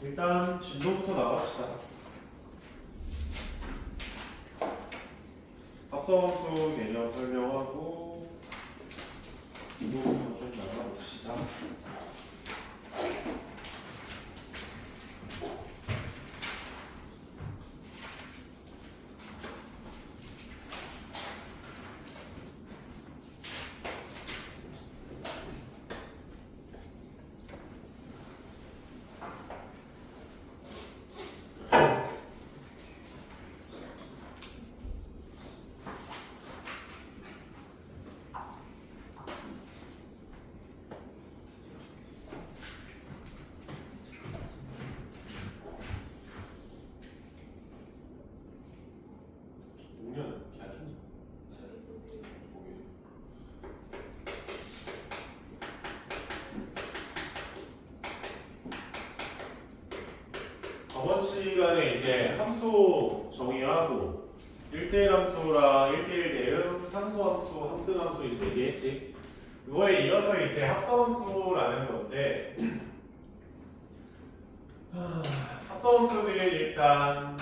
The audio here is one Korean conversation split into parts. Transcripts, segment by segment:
일단 진도부터 나갑시다. 합성함수 개념 설명하고 진도부터 좀 나가봅시다. 저번 시간에 이제 함수 정의하고 1대1 함수랑 1대1 대응, 상수함수, 함등함수 이제 얘기했지. 그거에 이어서 이제 합성함수라는 건데 합성함수는 일단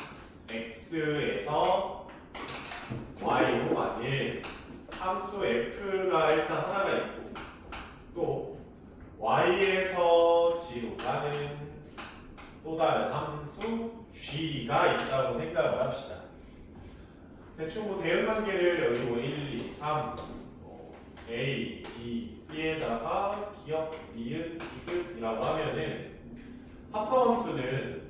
x에서 y로 가는 함수 f가 일단 하나가 있고 또 y에서 g로 가는 또 다른 함수 g가 있다고 생각을 합시다. 대충 뭐 대응 관계를 여기 뭐 1, 2, 3 A, B, C에다가 기억, 니은, 디귿이라고 하면은 합성함수는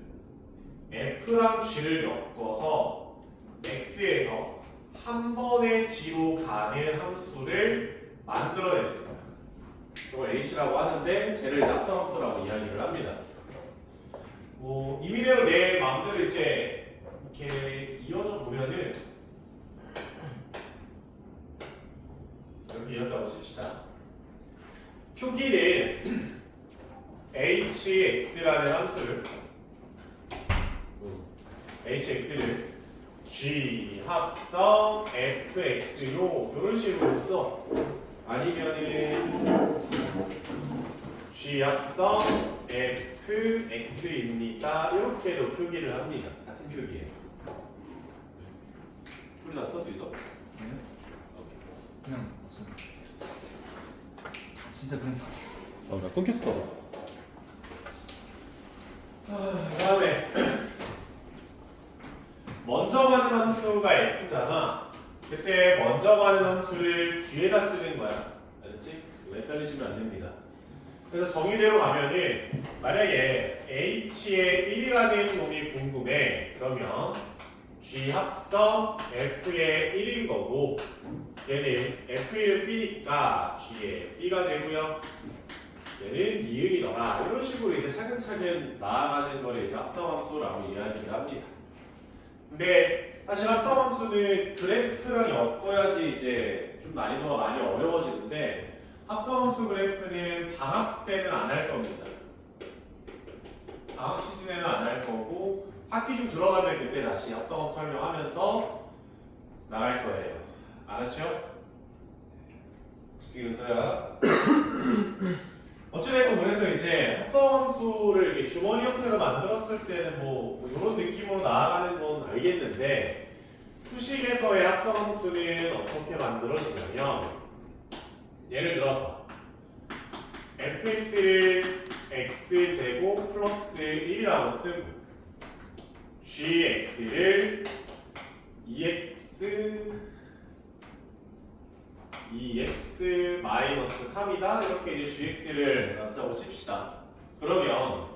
F랑 G를 엮어서 X에서 한 번에 G로 가는 함수를 만들어내는 거야. 이걸 H라고 하는데 쟤를 합성함수라고 이야기를 합니다. 뭐 임의대로 내 마음대로 이제 이렇게 이어져 보면은 여기 이었다고 칩시다. 표기는 hx라는 함수를 hx를 g 합성 fx로 이런 식으로 써. 아니면은 g 합성 fx입니다. 이렇게도 표기를 합니다. 같은 표기예요. 소리 났어? 뒤에서? 그냥 무슨 진짜 그냥 나 끊겼을 거다. 그다음에 먼저 가는 함수가 f잖아. 그때 먼저 가는 함수를 뒤에다 쓰는 거야. 알았지? 이거 헷갈리시면 안 됩니다. 그래서 정의대로 가면은 만약에 h의 1이라는 놈이 궁금해. 그러면 g 합성 f의 1인 거고 얘는 f1은 b니까 g의 b가 되고요. 얘는 니은이더라. 이런 식으로 이제 차근차근 나아가는 거를 이제 합성함수라고 이야기를 합니다. 근데 사실 합성함수는 그래프랑 엮어야지 이제 좀 난이도가 많이 어려워지는데 합성함수 그래프는 방학 때는 안 할 겁니다. 방학 시즌에는 안 할 거고 학기 중 들어가면 그때 다시 합성함수 설명하면서 나갈 거예요. 알았죠? 윤서야. 어찌됐건 그래서 이제 합성함수를 이렇게 주머니 형태로 만들었을 때는 뭐 이런 느낌으로 나아가는 건 알겠는데 수식에서의 합성함수는 어떻게 만들어지냐면 예를 들어서 fx를 x제곱 플러스 1이라고 쓰고 gx를 2x 마이너스 3이다 이렇게 이제 gx를 놨다고 칩시다. 그러면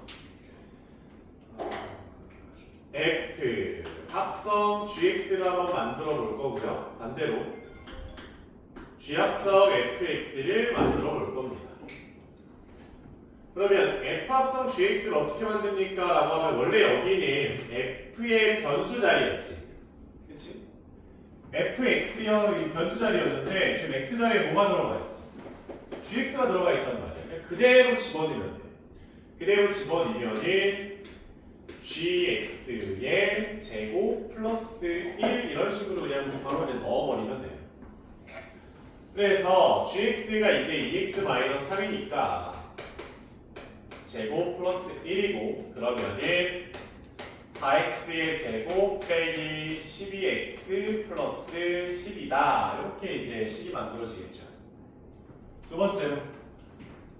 f 합성 gx를 한번 만들어 볼 거고요. 반대로 g 합성 fx를 만들어 볼 겁니다. 그러면 f 합성 gx를 어떻게 만듭니까? 라고 하면 원래 여기는 f의 변수 자리였지. 그치? fx형 변수 자리였는데 지금 x 자리에 뭐가 들어가 있어? gx가 들어가 있단 말이야. 그대로 집어넣으면 돼. 그대로 집어넣으면은 gx의 제곱 플러스 1 이런 식으로 그냥 바로 그냥 넣어버리면 돼요. 그래서 gx가 이제 2x 마이너스 3이니까 제곱 플러스 1이고 그러면은 4x의 제곱 빼기 12x 플러스 10이다. 이렇게 이제 식이 만들어지겠죠. 두 번째로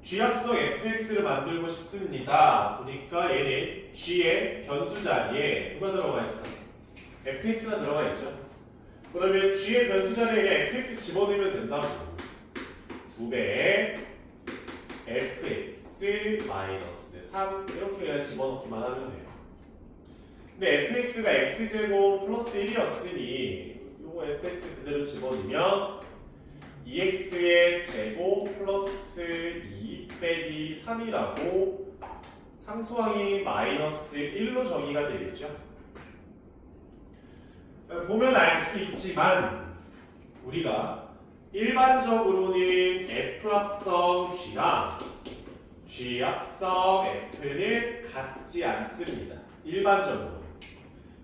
G합성 fx를 만들고 싶습니다. 보니까 얘는 G의 변수 자리에 누가 들어가 있어? fx가 들어가 있죠. 그러면 G의 변수 자리에 fx 집어넣으면 된다고. 2배의 fx 마이너스 3 이렇게 그냥 집어넣기만 하면 돼요. 근데 fx가 x제곱 플러스 1이었으니 요거 fx 그대로 집어넣으면 2x의 제곱 플러스 2 빼기 3이라고 상수항이 마이너스 1로 정의가 되겠죠. 보면 알 수 있지만 우리가 일반적으로는 F합성 G랑 G합성 F는 같지 않습니다. 일반적으로.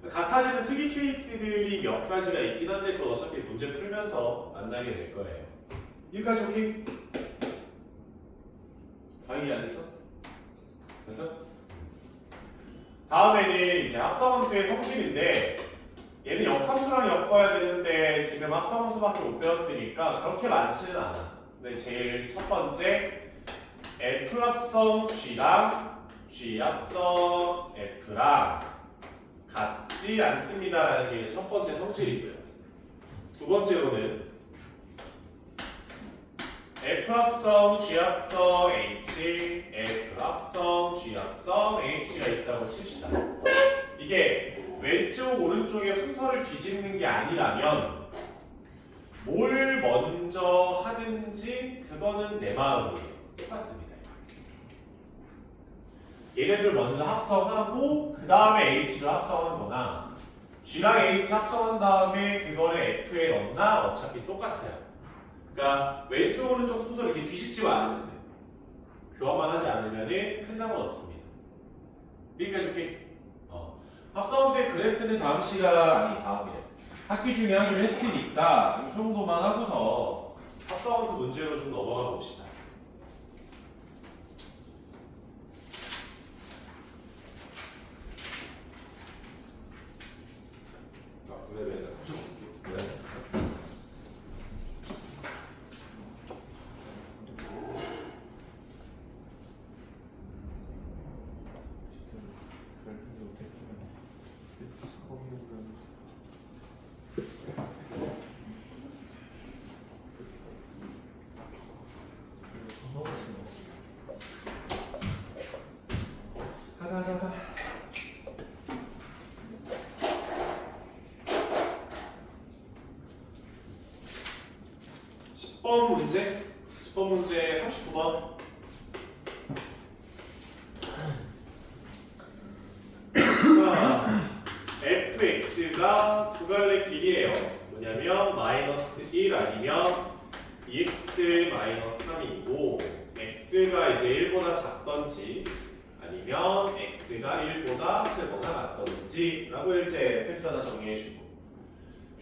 같아지는 특이 케이스들이 몇 가지가 있긴 한데 그건 어차피 문제 풀면서 만나게 될 거예요. 여기까지 오케이? 당연히 안 됐어? 됐어? 다음에는 이제 합성함수의 성질인데 얘는 역함수랑 엮어야 되는데 지금 합성함수밖에 못 배웠으니까 그렇게 많지는 않아. 근데 제일 첫 번째 F합성 G랑 G합성 F랑 같지 않습니다라는 게 첫 번째 성질이고요. 두 번째로는 F합성 G합성 H, F합성 G합성 H가 있다고 칩시다. 이게 왼쪽 오른쪽에 순서를 뒤집는 게 아니라면 뭘 먼저 하든지 그거는 내 마음이에요. 똑같습니다. 얘네들 먼저 합성하고 그 다음에 H를 합성한 거나 G랑 H 합성한 다음에 그거를 F에 넣나 어차피 똑같아요. 그러니까 왼쪽 오른쪽 순서를 이렇게 뒤집지 않으면 돼. 교환만 하지 않으면 큰 상관 없습니다. 여기까지 오케이? 합성함수의 그래프는 다음 다음이래. 학기 중에 하기로 했으니까 이 정도만 하고서 합성함수 문제로 좀 넘어가 봅시다. 가자. 10번 문제 39번. fx가 두 갈래 길이에요. 뭐냐면 마이너스 1 아니면 2x 마이너스 3이고 x가 이제 1보다 작던지 아니면 x가 1보다 크거나 같던지 라고 이제 fx 하나 정리해주고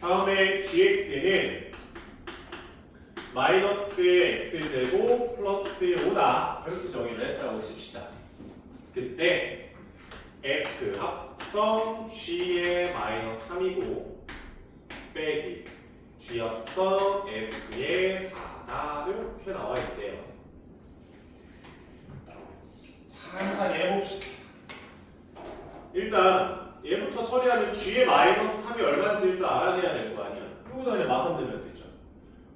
다음에 gx는 마이너스 x제곱 플러스 5다 이렇게 정의를 했다고 칩시다. 그때 f 합성 g의 마이너스 3이고 빼기 g 합성 f의 4다 이렇게 나와 있대요. 천천히 해봅시다. 일단 얘부터 처리하면 g의 마이너스 3이 얼마인지 일단 알아내야 될 거 아니야. 여기다 그냥 마선 넣으면 되죠.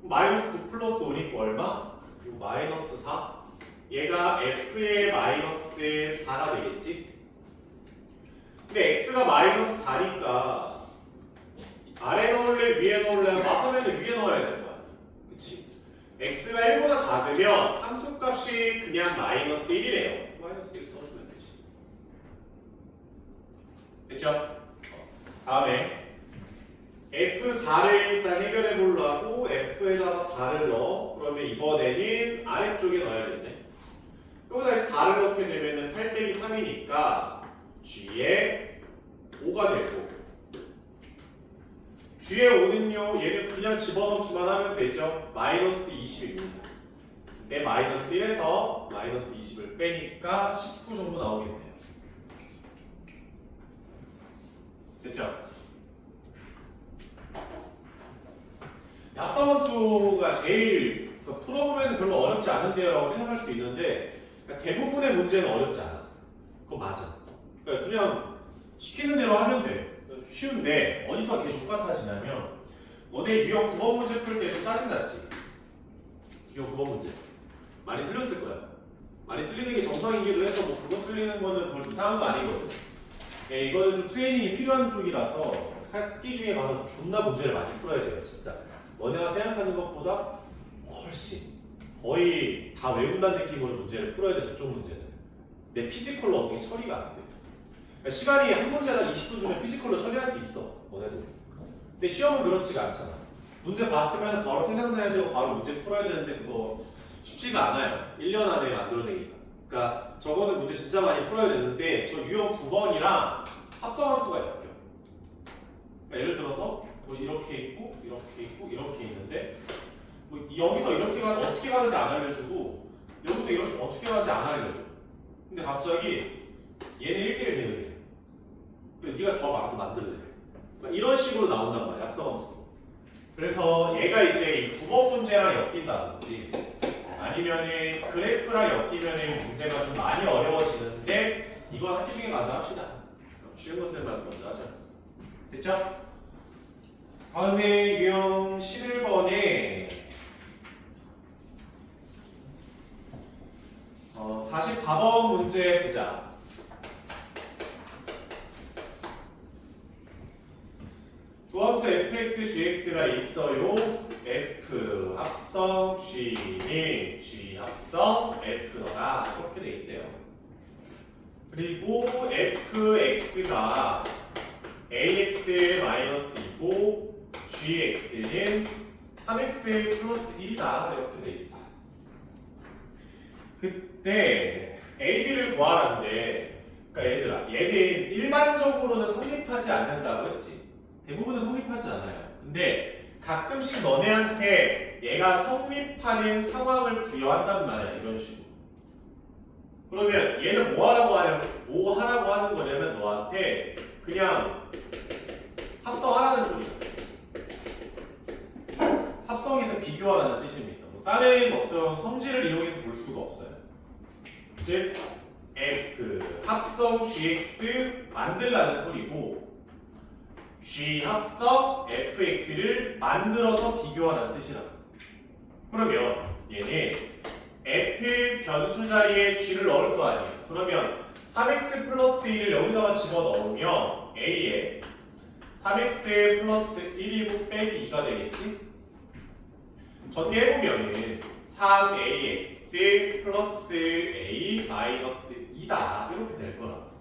마이너스 9 플러스 5니까 얼마? 그리고 마이너스 4. 얘가 f의 마이너스 4가 되겠지? 근데 x가 마이너스 4니까 아래 넣을래 위에 넣을래 마선에는 위에 넣어야 되는 거야. 그치? x가 1보다 작으면 함수값이 그냥 마이너스 1이래요. 마이너스 1 써주면 되지. 됐죠? 다음에 F4를 일단 해결해 보려고 F에다가 4를 넣어. 그러면 이번에는 아래쪽에 넣어야겠네. 여기다 4를 넣게 되면 8 빼기 3이니까 G에 5가 되고 G에 5는요 얘는 그냥 집어넣기만 하면 되죠. 마이너스 20입니다. 이때 마이너스 1에서 마이너스 20을 빼니까 19 정도 나오겠네요. 됐죠? 합성함수가 제일 풀어보면 별로 어렵지 않은데요 라고 생각할 수도 있는데 대부분의 문제는 어렵지 않아. 그거 맞아. 그러니까 그냥 시키는 대로 하면 돼. 쉬운데 어디서 계속 똑같아지냐면 너네 유형 9번 문제 풀 때 좀 짜증났지? 유형 9번 문제 많이 틀렸을 거야. 많이 틀리는 게 정상이기도 해서 뭐 그거 틀리는 거는 별 이상한 거 아니거든. 이거는 좀 트레이닝이 필요한 쪽이라서 학기 중에 가서 존나 문제를 많이 풀어야 돼요. 진짜 너네가 생각하는 것보다 훨씬 거의 다 외운다는 느낌으로 문제를 풀어야 돼. 저쪽 문제는 내 피지컬로 어떻게 처리가 안 돼. 그러니까 시간이 한 문제당 20분 주면 피지컬로 처리할 수 있어. 너네도. 근데 시험은 그렇지가 않잖아. 문제 봤으면 바로 생각나야 되고 바로 문제 풀어야 되는데 그거 쉽지가 않아요. 1년 안에 만들어내기가. 그러니까 저거는 문제 진짜 많이 풀어야 되는데 저 유형 9번이랑 합성함수가 엮여. 그러니까 예를 들어서 뭐 이렇게 있고 이렇게 있고 이렇게 있는데 뭐 여기서 이렇게 가는지 어떻게 가는지 안 알려주고 여기서 이렇게 어떻게 가는지 안 알려줘. 근데 갑자기 얘는 1대1 대응해. 근데 네가 조합 알아서 만들래. 이런 식으로 나온단 말이야. 합성함수. 그래서 얘가 이제 이 9번 문제랑 엮인다든지 아니면은 그래프랑 엮이면은 문제가 좀 많이 어려워지는데 이건 학기 중에 가서 합시다. 쉬운 것들만 먼저 하자. 됐죠? 다음에 유형 11번에 44번 문제 보자. 두함수 fx, gx가 있어요. f 합성 g는 g 합성 f더라. 이렇게 돼 있대요. 그리고 fx가 ax-2고 gx는 3x 플러스 1이다. 이렇게 돼 있다. 그때 a, b를 구하라는데 그러니까 얘들아 얘는 일반적으로는 성립하지 않는다고 했지. 대부분은 성립하지 않아요. 근데 가끔씩 너네한테 얘가 성립하는 상황을 부여한단 말이야. 이런 식으로. 그러면 얘는 뭐 하라고 하는 거냐면 너한테 그냥 합성하라는 소리야. 합성해서 비교하라는 뜻입니다. 뭐 다른 어떤 성질을 이용해서 볼 수가 없어요. 즉 F 합성 GX 만들라는 소리고 G 합성 fx를 만들어서 비교하라는 뜻이라고. 그러면 얘는 f 변수 자리에 g를 넣을 거 아니에요. 그러면 3x 플러스 1을 여기다가 집어넣으면 a에 3x 플러스 1이고 빼기 2가 되겠지? 전개해보면은 3ax 플러스 a 마이너스 2다 이렇게 될 거라고.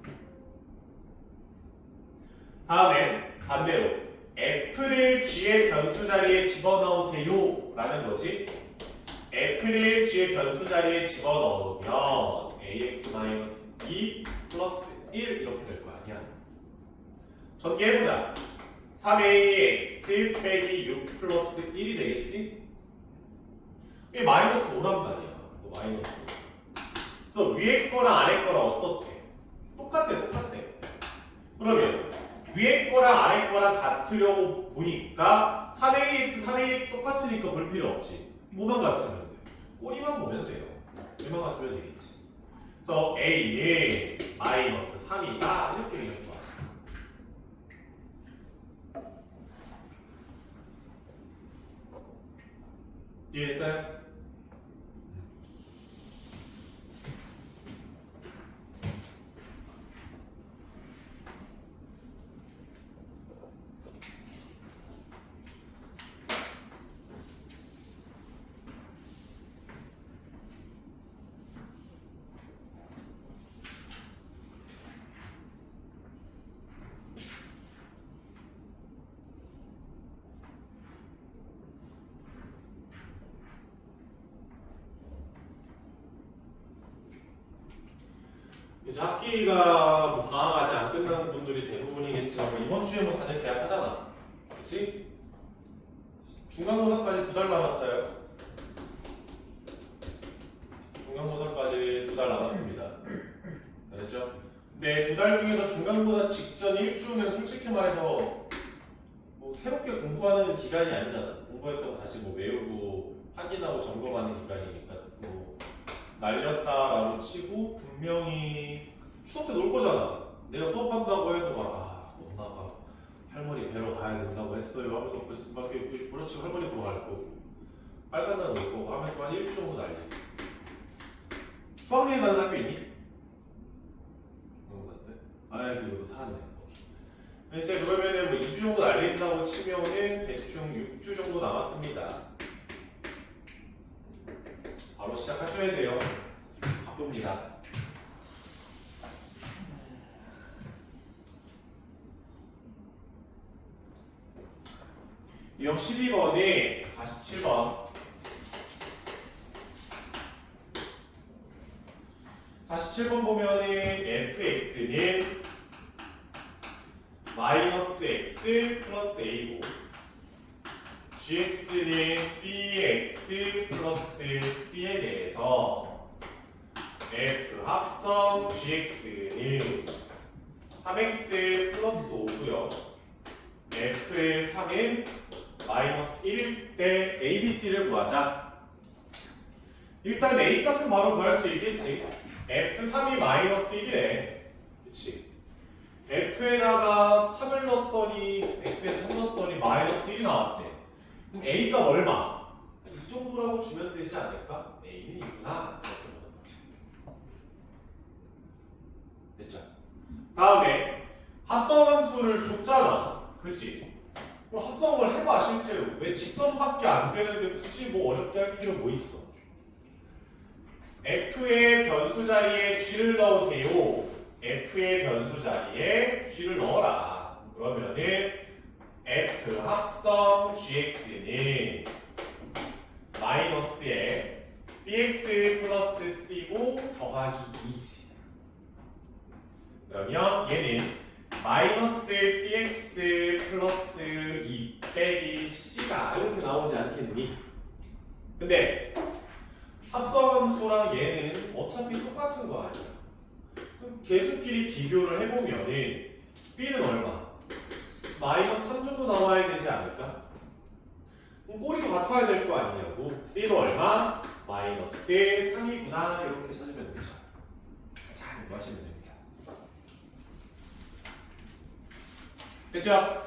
다음엔 반대로 f를 g의 변수 자리에 집어넣으세요 라는 거지. f를 g의 변수 자리에 집어넣으면 ax-2 플러스 1 이렇게 될 거 아니야. 전개해보자. 3ax 빼기 6 플러스 1이 되겠지? 이게 마이너스 5란 말이야. 마이너스. 그래서 위에 거랑 아래 거랑 어떻대? 똑같대. 그러면 위에 거랑 아래 거랑 같으려고 보니까 3ax 똑같으니까 볼 필요 없지. 뭐만 같으면 돼? 꼬리만 보면 돼요. 얘만 같으면 되겠지. 그래서 a는 마이너스 3이다 이렇게 그냥 좋아하자. 이해했어요? 이제 학기가 뭐 방학 아직 안 끝난 분들이 대부분이겠지만 뭐 이번 주에 뭐 다들 계약하잖아. 그치? 중간고사까지 2달 남았어요. 중간고사까지 2달 남았습니다. 알았죠? 근데 2달 중에서 중간고사 직전 1주는 솔직히 말해서 뭐 새롭게 공부하는 기간이 아니잖아. 공부했던 거 다시 뭐 외우고 확인하고 점검하는 기간이니까 뭐 날렸다라고 치고 분명히 추석 때 놀 거잖아. 내가 수업한다고 해서 막 엄마가 할머니 뵈러 가야 된다고 했어요 하면서 막 이렇게 그렇지 할머니 보러 갈 거고 빨간 날 올 거고 하면 또 한 1주 정도 날리. 수학여행 가는 학교 있니? 그런 것 같아. 아, 그리고 또 살았네. 이제 그러면은 뭐 2주 정도 날린다고 치면은 대충 6주 정도 남았습니다. 바로 시작하셔야 돼요. 바쁩니다. 유형 12번에 47번 47번 보면은 fx는 마이너스 x 플러스 a고 gx는 bx 플러스 c에 대해서 f 합성 gx는 3x 플러스 5고요 f3은 마이너스 1 대 abc를 구하자. 일단 a 값은 바로 구할 수 있겠지. f3이 마이너스 1이래. 그치? f에다가 3을 넣었더니 x에 3 넣었더니 마이너스 1이 나왔대. 그럼 a 값 얼마? 이 정도라고 주면 되지 않을까? a는 있구나. 됐죠? 다음에 합성함수를 줬잖아. 그치? 그럼 합성을 해봐 실제로. 왜 직선밖에 안 되는데 굳이 뭐 어렵게 할 필요 뭐 있어? f의 변수 자리에 g를 넣으세요. f의 변수 자리에 g를 넣어라. 그러면은 f 합성 gx는 마이너스에 bx 플러스 c고 더하기 2지. 그러면 얘는 마이너스 bx 플러스 2 빼기 c가 이렇게 나오지 않겠니? 근데 합성함수랑 얘는 어차피 똑같은 거 아니야. 그럼 계수끼리 비교를 해보면은 b는 얼마? 마이너스 3 정도 나와야 되지 않을까? 그럼 꼬리도 같아야 될 거 아니냐고. c도 얼마? 마이너스 3이구나. 이렇게 찾으면 되죠. 잘 공부하시면 됩니다. 됐죠?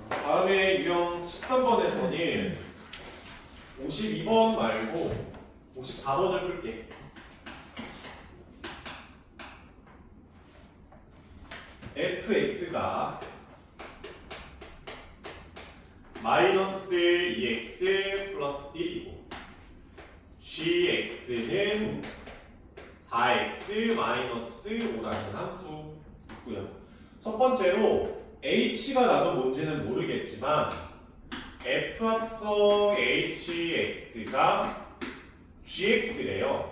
다음에 유형 13번에서는 52번 말고 54번을 풀게. fx가 마이너스 2x 플러스 1이고 gx는 4x 마이너스 5라는 함수 있고요. 첫 번째로 h가 나도 뭔지는 모르겠지만 f 합성 hx가 gx래요.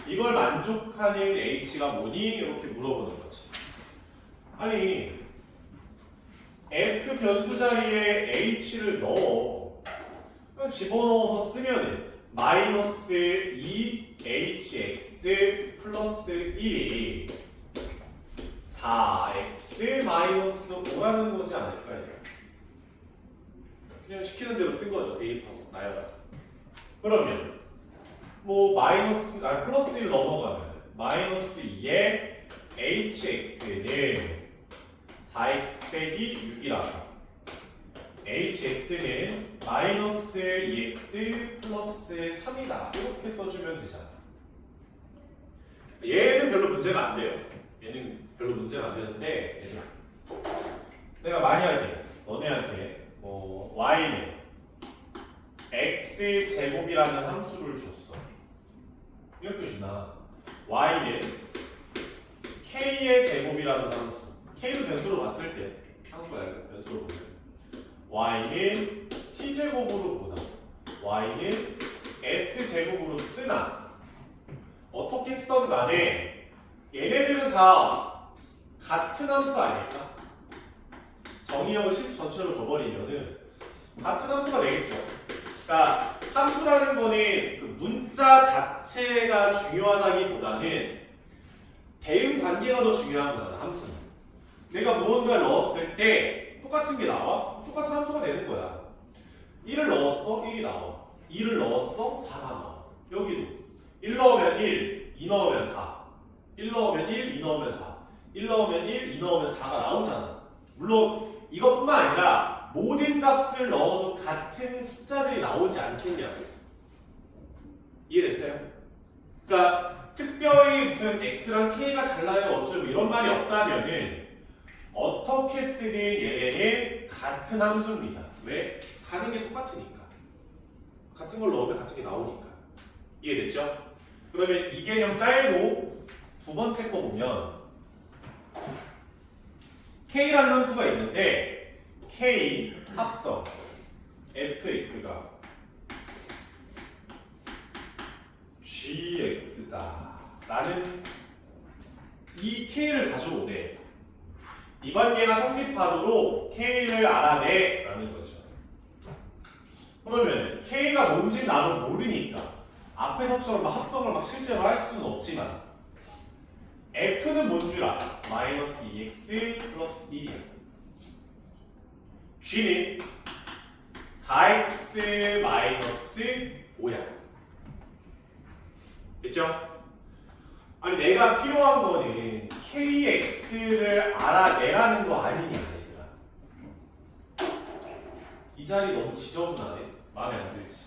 이걸 만족하는 h가 뭐니? 이렇게 물어보는 거지. 아니 f 변수 자리에 h를 넣어. 집어넣어서 쓰면 마이너스 2hx 플러스 1이 4x 마이너스 5라는 거지 않을까요? 그냥 시키는 대로 쓴 거죠. 대입하고 나열하. 그러면 뭐 마이너스 플러스 1 넘어가면 마이너스 2에 hx는 4x 빼기 6이라서 hx는 마이너스 2x 플러스 3이다. 이렇게 써주면 되잖아. 얘는 별로 문제가 안 돼요. 얘는 별로 문제가 안 되는데 얘들아, 내가 많이 할게. 너네한테 y는 x 제곱이라는 함수를 줬어. 이렇게 주나? y는 k의 제곱이라는 함수. k를 변수로 봤을 때 함수 말고 변수로 보면 y는 t 제곱으로 보나? y는 s 제곱으로 쓰나? 어떻게 쓰던 간에 얘네들은 다 같은 함수 아닐까? 정의역을 실수 전체로 줘버리면은 같은 함수가 되겠죠. 그러니까 함수라는 거는 그 문자 자체가 중요하다기보다는 대응 관계가 더 중요한 거잖아. 함수는. 내가 무언가를 넣었을 때 똑같은 게 나와? 똑같은 함수가 되는 거야. 1을 넣었어? 1이 나와. 2를 넣었어? 4가 나와. 여기도 1 넣으면 1, 2 넣으면 4. 1 넣으면 1, 2 넣으면 4. 1 넣으면 1, 2 넣으면 4가 나오잖아. 물론 이것뿐만 아니라 모든 값을 넣어도 같은 숫자들이 나오지 않겠냐고. 이해됐어요? 그러니까 특별히 무슨 x랑 k가 달라요 어쩌고 이런 말이 없다면은 어떻게 쓰든 얘네는 같은 함수입니다. 왜? 가는 게 똑같으니까. 같은 걸 넣으면 같은 게 나오니까. 이해됐죠? 그러면 이 개념 깔고 두 번째 거 보면 K라는 함수가 있는데 K 합성 fx가 gx다 라는 이 K를 가져오되 이 관계가 성립하도록 K를 알아내 라는 거죠. 그러면 K가 뭔지 나도 모르니까 앞에서처럼 막 합성을 막 실제로 할 수는 없지만 F는 뭔 줄 알아? 마이너스 2x 플러스 1이야. G는 4x 마이너스 5야. 됐죠? 아니 내가 필요한 거는 KX를 알아내라는 거 아니냐 얘들아. 이 자리 너무 지저분하네. 마음에 안 들지?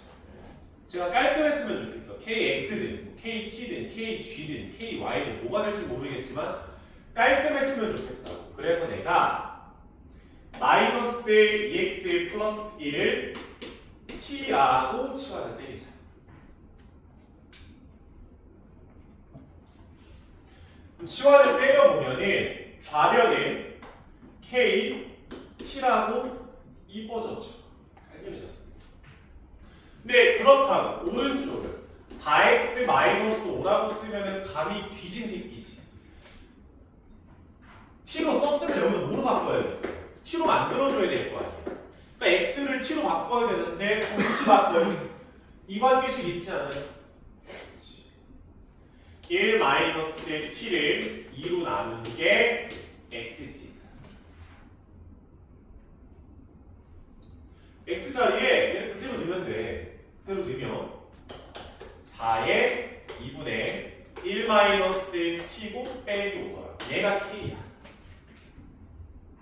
제가 깔끔했으면 좋겠어. KX든 KT든 KG든 KY든 뭐가 될지 모르겠지만 깔끔했으면 좋겠다고. 그래서 내가 마이너스 2x 플러스 1을 t라고 치환을 때리자. 치환을 때려보면은 좌변은 k, t라고 이뻐졌죠. 깔끔해졌습니다. 근데 그렇다고 오른쪽을 4x 마이너스 5라고 쓰면은 감이 뒤진 새끼지. t로 썼으면 여기서 뭐로 바꿔야겠어? t로 만들어줘야 될 거 아니야. 그러니까 x를 t로 바꿔야 되는데 어떻게 바꿔요? 이 관계식 있지 않아요? 1 마이너스 t를 2로 나누는 게 x지. x자리에 그대로 넣으면 돼. 그대로 넣으면 4의 2분의 1 마이너스 t고 빼기 5더라. 얘가 k야.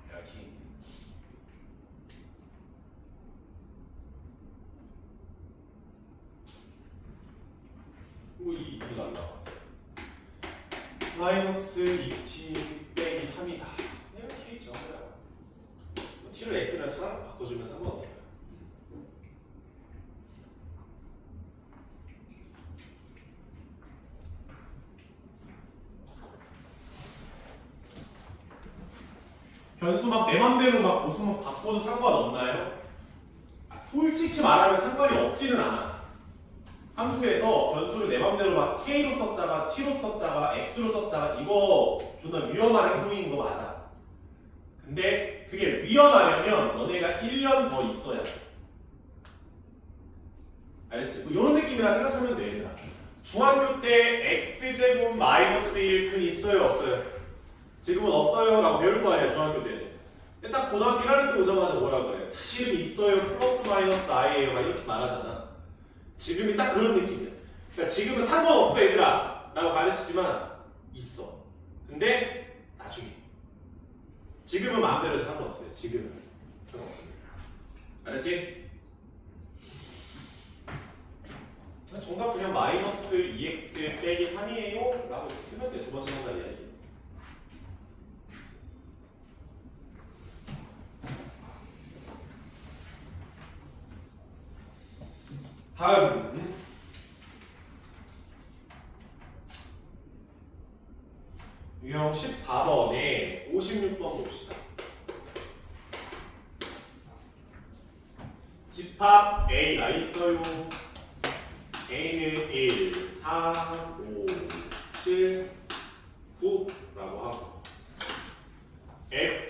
얘가 k. 이거 날라. 마이너스 2t 빼기 3이다. 얘가 k죠. t를 x를 바꿔주면 상관없어요. 변수 막 내 맘대로 막 보수 막 바꿔도 상관없나요? 솔직히 말하면 상관이 없지는 않아. 함수에서 변수를 내 맘대로 막 k로 썼다가 t로 썼다가 x로 썼다가 이거 존나 위험한 행동인 거 맞아. 근데 그게 위험하려면 너네가 1년 더 있어야 돼. 알겠지? 뭐 이런 느낌이라 생각하면 돼. 얘들아. 중학교 때 x제곱 마이너스 1 근 있어요 없어요? 지금은 없어요 라고 배울 거 아니야 중학교 때는. 근데 딱 고등학교 1학년 때 오자마자 뭐라 그래? 사실은 있어요 플러스 마이너스 i예요 막 이렇게 말하잖아. 지금이 딱 그런 느낌이야. 그러니까 지금은 상관없어 얘들아 라고 가르치지만 있어. 근데 나중에. 지금은 마음대로 해도 상관없어요. 지금은 상관없습니다. 알았지? 정답 그냥 마이너스 2x 빼기 3이에요 라고 쓰면 돼. 두 번째 정답이야 이게. 다음 유형 14번에 56번 봅시다. 집합 A가 있어요. A는 1, 4, 5, 7, 9라고 하고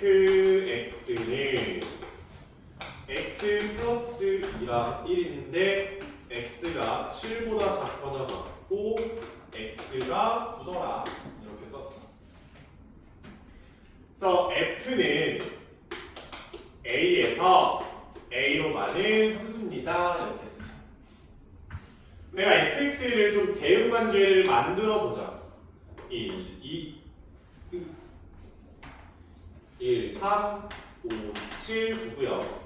fx는 x 플러스 2랑 1인데 x가 7보다 작거나 같고 x가 9더라 이렇게 썼어. 그래서 f는 a에서 a로 가는 함수입니다. 이렇게 쓰자. 내가 fx를 좀 대응관계를 만들어 보자. 1, 2, 1, 3, 5, 7, 9고요.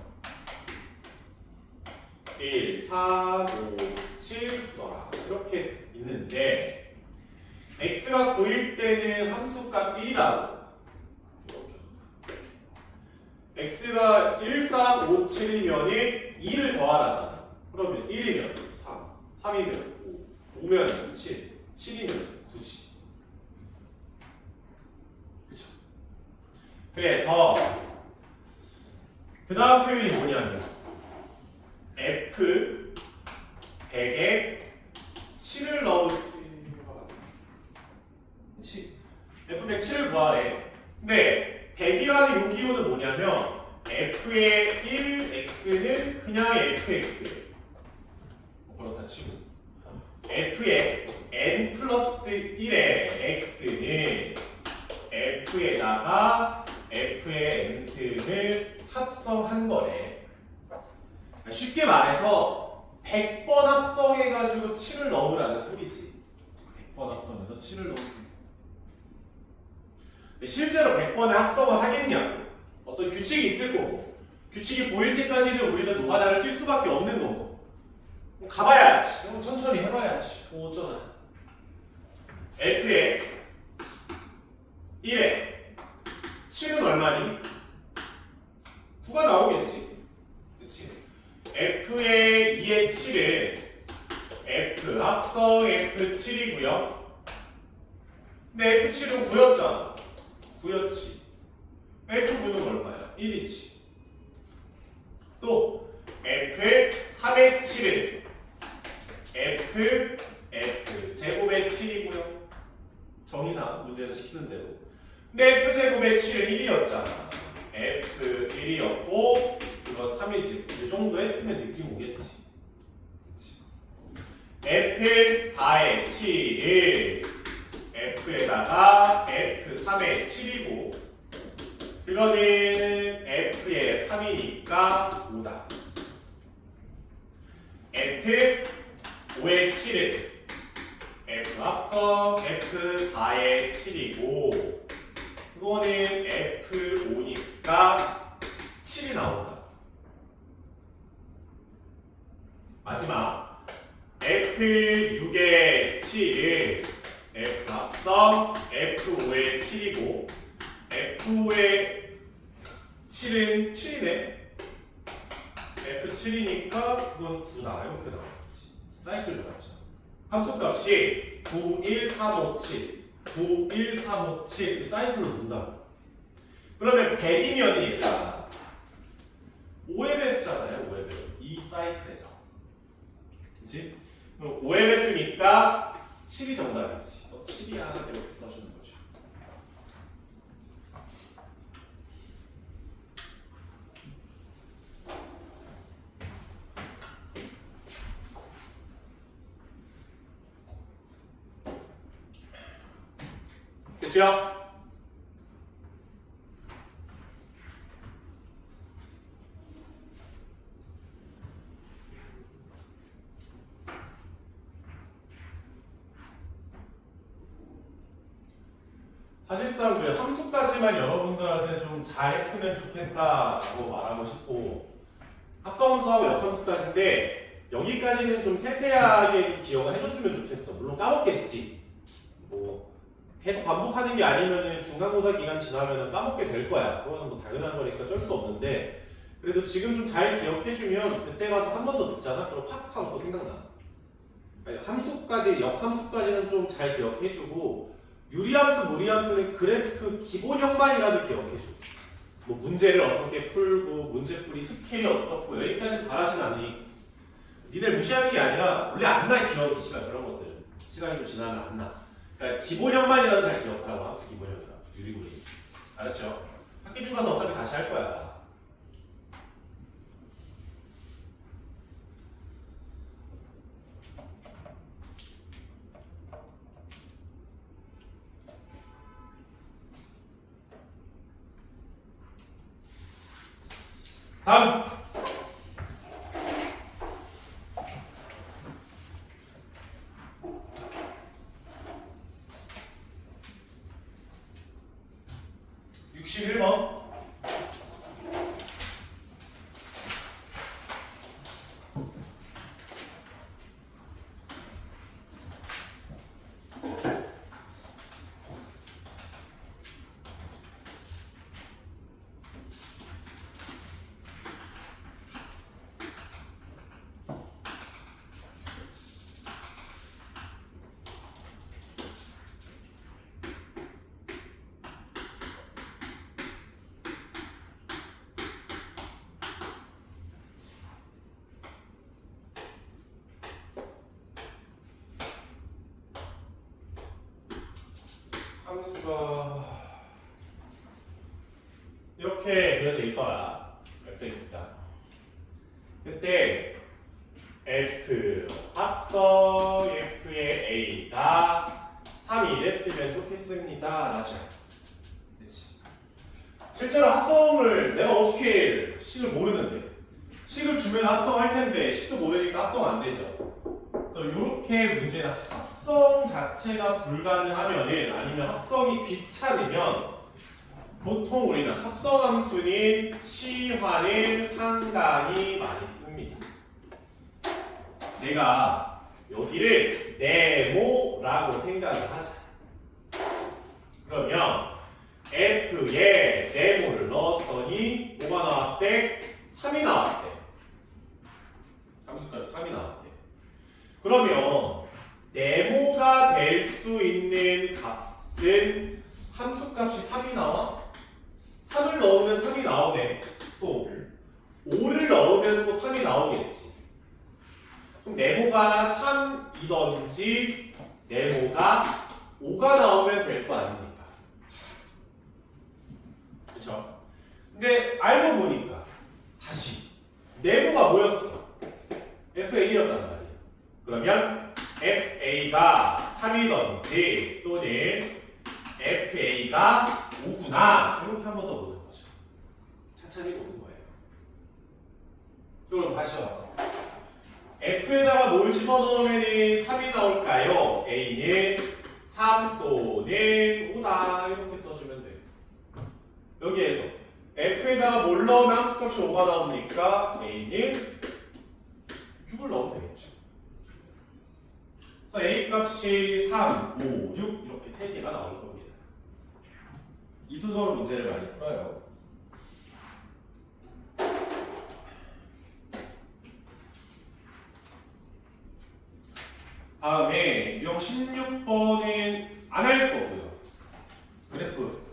1, 4, 5, 7, 9더라 이렇게 있는데 x가 9일 때는 함수값 1이라고 x가 1, 4, 5, 7이면 2를 더하라잖아. 그러면 1이면 3, 3이면 5, 5면 7, 7이면 9지. 그쵸? 그래서 그 다음 표현이 뭐냐면 f 100에 7을 넣으세요. 그치? f 100 7을 구하래. 근데 100이라는 요 기호는 뭐냐면 f의 1x는 그냥 fx 그렇다 치고 f의 n 플러스 1의 x는 f에다가 f의 n승을 합성한 거래. 쉽게 말해서 100번 합성해가지고 7을 넣으라는 소리지. 100번 합성해서 7을 넣으세요. 실제로 100번의 합성을 하겠냐고 어떤 규칙이 있을 거고 규칙이 보일 때까지는 우리는 노가다를 뛸 수밖에 없는 거고 가봐야지. 천천히 해봐야지. 어쩌나 f의 1에 7은 얼마니? 9가 나오겠지. 그치? f의 2의 7은 f 합성 f7이고요 근데 f7은 9였잖아 9였지. F9는 얼마야? 1이지. 또 F의 3의 7은 F 제곱의 7이고요. 정의상 문제에서 시키는 대로. 근데 F 제곱의 7은 1이었잖아. F 1이었고 이건 3이지. 이 정도 했으면 느낌 오겠지. 그치? F 4의 7은 F에다가 F3의 7이고 그거는 F의 3이니까 5다. F5의 7은 F 합성 F4의 7이고 그거는 F5니까 7이 나온다. 마지막 F6의 7은 F 합성 F5의 7이고 F5의 7은 7이네. F7이니까 그건 9다. 이렇게 나왔지. 사이클 좋았죠. 함수값이 9, 1, 3, 5, 7 9, 1, 3, 5, 7 사이클로 논다. 그러면 100이면 얘가 5의 배수잖아요. 5의 배수. 이 사이클에서 그치? 그럼 5의 배수니까 7이 정답이지. 7이야 이렇게 써주는 거죠. 됐죠? 사실상 그 함수까지만 여러분들한테 좀 잘했으면 좋겠다라고 말하고 싶고 합성함수하고 역함수까지인데 여기까지는 좀 세세하게 기억을 해줬으면 좋겠어. 물론 까먹겠지. 뭐 계속 반복하는 게 아니면은 중간고사 기간 지나면은 까먹게 될 거야. 그거는 뭐 당연한 거니까 어쩔 수 없는데 그래도 지금 좀 잘 기억해주면 그때 가서 한 번 더 듣잖아. 그럼 확 하고 또 생각나. 함수까지 역함수까지는 좀 잘 기억해주고 유리함수, 무리함수는 그래프 기본형만이라도 기억해줘. 뭐 문제를 어떻게 풀고 문제풀이 스케일이 어떻고 여기까지 바라진 않으니 니네 무시하는 게 아니라 원래 안 나 기억이 그런 것들은 시간이 좀 지나면 안 나. 그러니까 기본형만이라도 잘 기억하라고 함수 기본형이라고 유리구리 알았죠? 학기 중 가서 어차피 다시 할 거야. 다음 61번 함수가 이렇게 그려져 있더라. fx가. 그때 f 합성 f의 a가 3이 됐으면 좋겠습니다. 라죠. 그렇지. 실제로 합성을 내가 어떻게 식을 모르는데 식을 주면 합성할 텐데 식도 모르니까 합성 안 되죠. 그래서 이렇게 문제는 합성 자체가 불가능하면은 아니면 합성이 귀찮으면 보통 우리는 합성함수인 치환을 상당히 많이 씁니다. 내가 여기를 네모라고 생각을 하자. 그러면 F에 네모를 넣었더니 뭐가 나왔대? 3이 나왔대. 함수까지 3이 나왔대. 그러면 네모가 될 수 있는 값은 함수값이 3이 나와? 3을 넣으면 3이 나오네. 또 5를 넣으면 또 3이 나오겠지. 그럼 네모가 3이던지 네모가 5가 나오면 될 거 아닙니까? 그쵸? 근데 알고 보니까 다시 네모가 뭐였어? FA였단 말이야. 그러면 FA가 3이던지 또는 FA가 5구나 이렇게 한 번 더 보는 거죠. 천천히 보는 거예요. 그럼 다시 와서 F에다가 뭘 집어넣으면 3이 나올까요? A는 3 또는 5다 이렇게 써주면 돼요. 여기에서 F에다가 뭘 넣으면 함수값이 5가 나옵니까? A는 6을 넣으면 되겠죠. 그래서 A 값이 3, 5, 6 이렇게 3개가 나올 겁니다. 이 순서로 문제를 많이 풀어요. 다음에 유형 16번은 안 할 거고요. 그래프,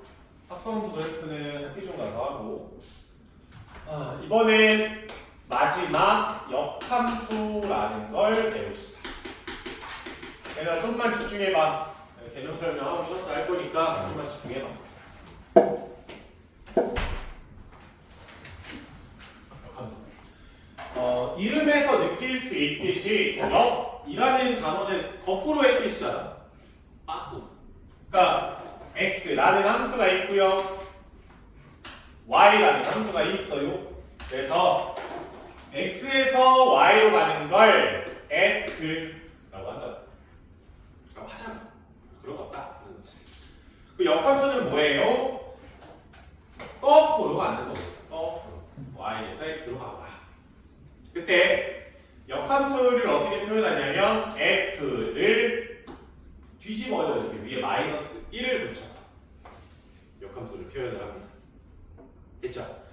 합성함수 그래프는 학기 중 가서 하고 이번엔 마지막 역함수라는 걸 배웁시다. 얘들아 좀만 집중해봐. 개념 설명하고 쉬었다 할 거니까 좀만 집중해봐. 역함수. 이름에서 느낄 수 있듯이 역이라는 단어는 거꾸로의 뜻이잖아. 그러니까 x라는 함수가 있고요. y라는 함수가 있어요. 그래서 x에서 y로 가는 걸 f라고 한다. 라고 하잖아. 그런 거 없다. 그 역함수는 뭐예요? 거꾸로 가는 거예요. 거꾸로. y에서 x로 가라. 그때 역함수를 어떻게 표현하냐면 f를 뒤집어요. 이렇게 위에 마이너스 1을 붙여서 역함수를 표현을 합니다. 됐죠?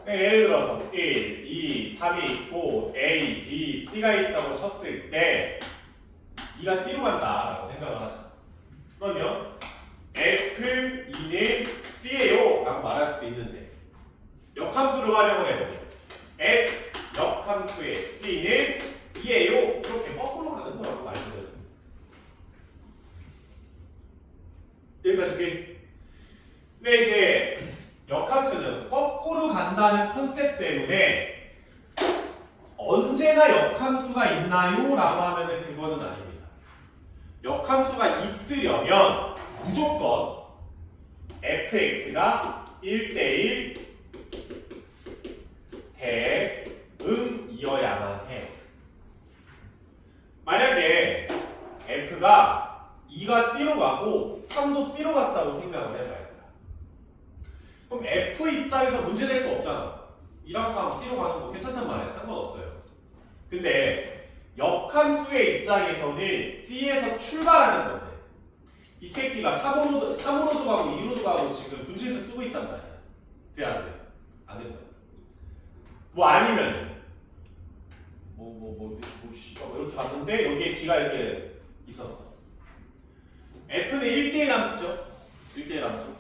예를 들어서 1, 2, 3이 있고 A, B, C가 있다고 쳤을 때 2가 C로 간다라고 생각을 하자. 그러면 F2는 C예요 라고 말할 수도 있는데 역함수를 활용을 해보면 F 역함수의 C는 2예요 이렇게 거꾸로 가는 거라고 말해요. 여기까지 오케이? 근데 이제 역함수는 거꾸로 간다는 컨셉 때문에 언제나 역함수가 있나요? 라고 하면은 그거는 아닙니다. 역함수가 있으려면 무조건 fx가 1대1 대응이어야만 해. 만약에 f가 2가 C로 가고 3도 C로 갔다고 생각을 해봐야 돼. 그럼 f 입장에서 문제될 거 없잖아. 2랑 3 C로 가는 거 괜찮단 말이야. 상관없어요. 근데 역함수의 입장에서는 C에서 출발하는 건데 이 새끼가 3으로도 가고 2로도 가고 지금 분지에서 쓰고 있단 말이야. 돼? 안 돼? 안 된다. 뭐 아니면 이렇게 갔는데 여기에 D가 이렇게 있었어. F는 1대1 함수죠. 1대1 함수.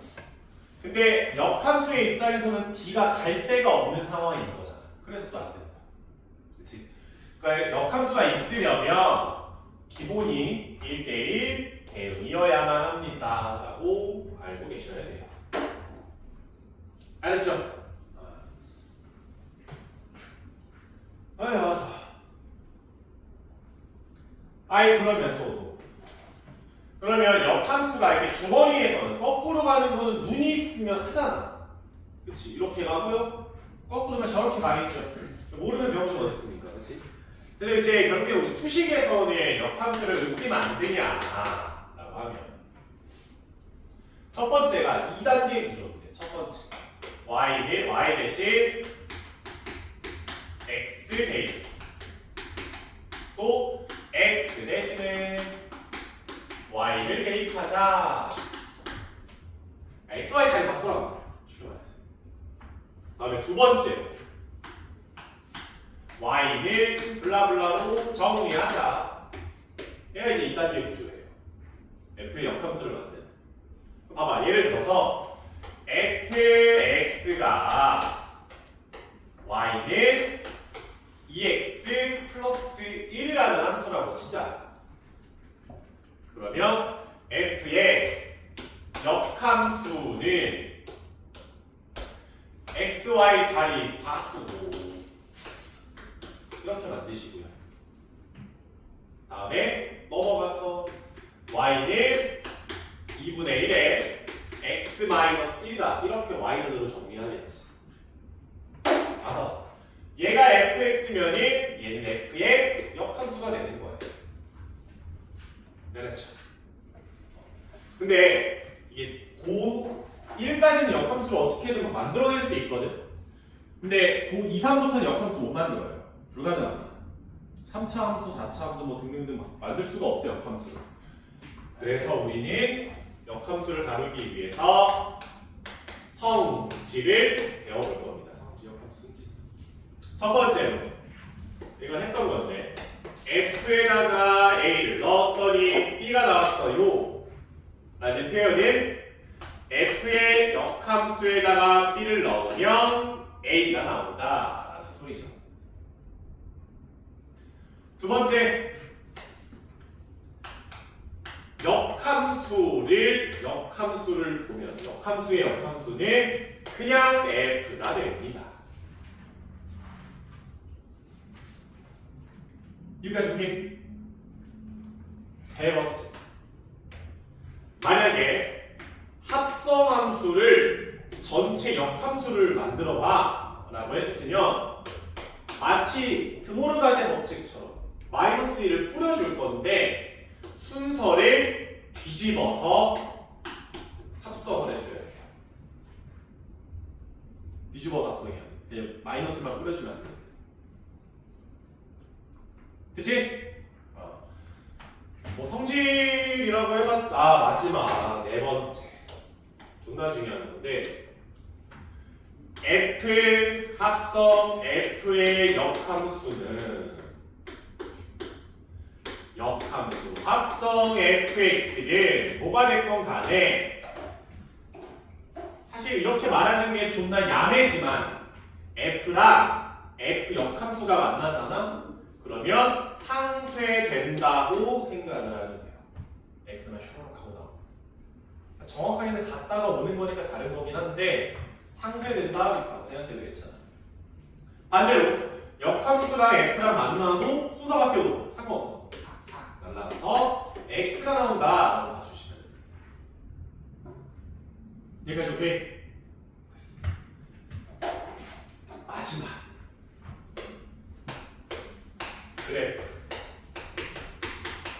근데 역함수의 입장에서는 D가 갈 데가 없는 상황인 거잖아. 그래서 또 안 된다. 그치? 그러니까 역함수가 있으려면 기본이 1대1 대응이어야만 합니다. 라고 알고 계셔야 돼요. 알았죠? 맞아. 그러면 그러면 역함수가 이렇게 주머니에서는 거꾸로 가는 거는 눈이 있으면 하잖아. 그치? 이렇게 가고요. 거꾸로면 저렇게 가겠죠. 모르는 병신 어디 있습니까? 그치? 그래서 이제 결국에 우리 수식에서는 역함수를 읊지면 안 되냐 라고 하면 첫 번째가 2단계 구조인데 첫 번째 y 대신 x 대입 또 x 대신에 y를 대입하자. x, y 잘 바꾸라고. 쉽게 말해서. 다음에 두 번째 y는 블라블라로 정리하자. 얘가 이제 2단계 구조예요. f의 역함수를 만드는. 봐봐, 예를 들어서 fx가 y는 2x 플러스 1이라는 함수라고 치자. 그러면 f의 역함수는 x, y 자리 바꾸고 이렇게 만드시고요. 다음에 넘어가서 y는 2분의 1에 x 마이너스 1이다. 이렇게 y는으로 정리하겠지. 가서 얘가 fx면은 얘는 f의 역함수가 되는 거예요. 그렇죠. 근데 이게 고 1까지는 역함수를 어떻게든 만들어낼 수 있거든. 근데 고 2, 3부터는 역함수 못 만들어요. 불가능합니다. 3차 함수, 4차 함수 뭐 등등등 만들 수가 없어요. 역함수를. 그래서 우리는 역함수를 다루기 위해서 성질을 배워볼 겁니다. 성질, 역함수 성질. 첫 번째로 이건 했던 건데 F에다가 A를 넣었더니 B가 나왔어요 라는 표현은 F의 역함수에다가 B를 넣으면 A가 나온다 라는 소리죠. 두 번째, 역함수를 보면 역함수의 역함수는 그냥 F가 됩니다. 여기까지 오케이? 세 번째, 만약에 합성함수를 전체 역함수를 만들어봐 라고 했으면 마치 드모르간의 법칙처럼 마이너스 1을 뿌려줄 건데 순서를 뒤집어서 합성을 해줘야 돼요. 뒤집어서 합성해야 돼. 그냥 마이너스만 뿌려주면 안 돼. 그치? 뭐 성질이라고 해봤자 마지막 네 번째 존나 중요한 건데 F 합성 F의 역함수는 역함수 합성 fx는 뭐가 됐건 간에 사실 이렇게 말하는 게 존나 야매지만 F랑 F 역함수가 만나잖아? 그러면 상쇄된다고 생각을 하면 돼요. X만 슈퍼룩하고 나오고 정확하게는 갔다가 오는 거니까 다른 거긴 한데 상쇄된다라고 생각해도 괜찮아. 반대로 역함수랑 f랑 만나도 순서 바뀌어도 상관없어. 싹 날라가서 x가 나온다라고 봐주시면 돼요. 여기까지 오케이? 마지막 그래프.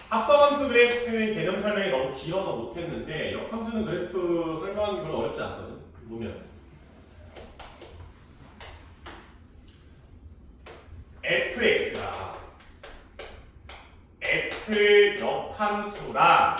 합성함수 그래프는 개념 설명이 너무 길어서 못했는데 역함수는 그래프 설명하는 게 별로 어렵지 않거든. 보면 fx가 f 역함수랑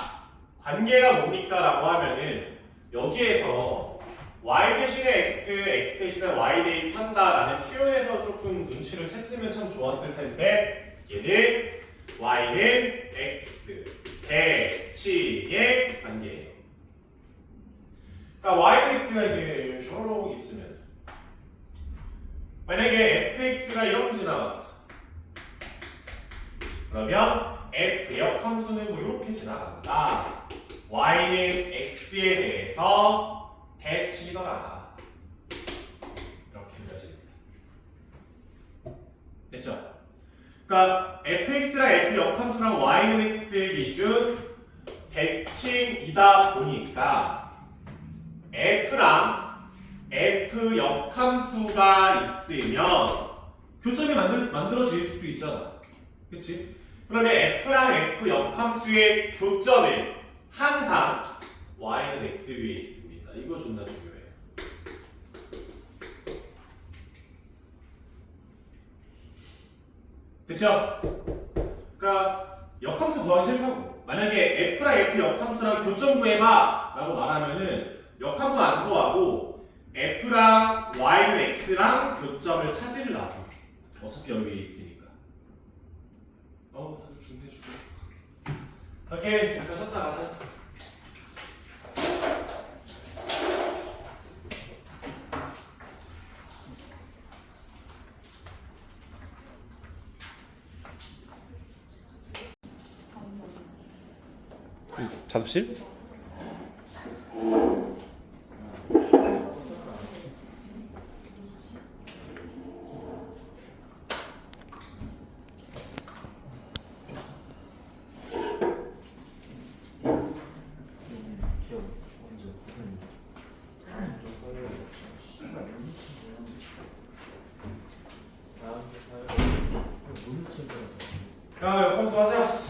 관계가 뭡니까? 라고 하면은 여기에서 y 대신에 x, x 대신에 y 대입한다라는 표현에서 조금 눈치를 챘으면 참 좋았을 텐데 얘는 y는 x 대칭의 관계예요. 그러니까 y x가 이렇게 쇼록 있으면 만약에 fx가 이렇게 지나갔어. 그러면 f 역함수는 뭐 이렇게 지나간다. y는 x에 대해서 대칭이더라. 이렇게 그려집니다. 됐죠? 그러니까 fx랑 f 역함수랑 y는 x의 기준 대칭이다 보니까 f랑 f 역함수가 있으면 교점이 만들어질 수도 있잖아. 그치? 그러면 f랑 f 역함수의 교점은 항상 y는 x 위에 있습니다. 이거 존나 중요해요. 됐죠? 그러니까 역함수 구하기 싫다고. 만약에 f랑 f 역함수랑 교점 구해봐 라고 말하면은 역함수 안 구하고 f랑 y는 x랑 교점을 찾으려고. 어차피 여기 위에 있으니까. 다들 준비해주고. 오케이, 잠깐 쉬었다 가자. 작업실? 야, 역함수 하자.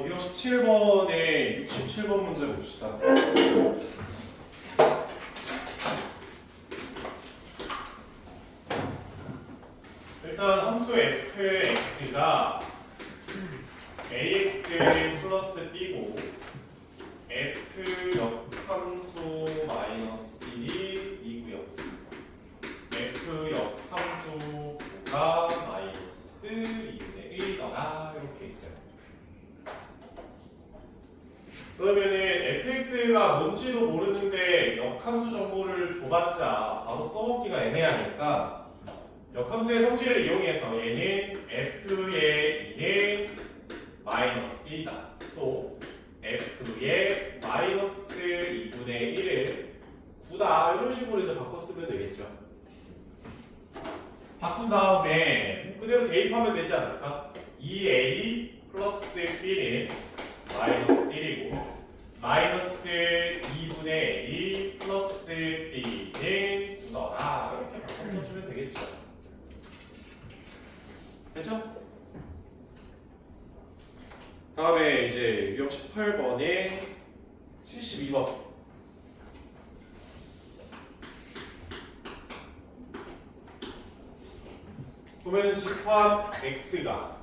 유형 17번에 67번 문제 봅시다. 일단 함수 fx가 ax 플러스 b고 f 역함수 마이너스 1이 2고요. f 역함수가 마이너스 2분의 1이더라. 이렇게 있어요. 그러면은 fx가 뭔지도 모르는데 역함수 정보를 줘봤자 바로 써먹기가 애매하니까 역함수의 성질을 이용해서 얘는 f의 2는 마이너스 1이다. 또 f의 마이너스 2분의 1을 9다. 이런 식으로 이제 바꿔 쓰면 되겠죠. 바꾼 다음에 그대로 대입하면 되지 않을까? 2a 플러스 b는 마이너스 1이고 마이너스 2분의 a 플러스 b는 9더라. 이렇게 바꿔 써주면 되겠죠. 됐죠? 다음에 이제 유형 18번에 72번. 보면은 집합 x가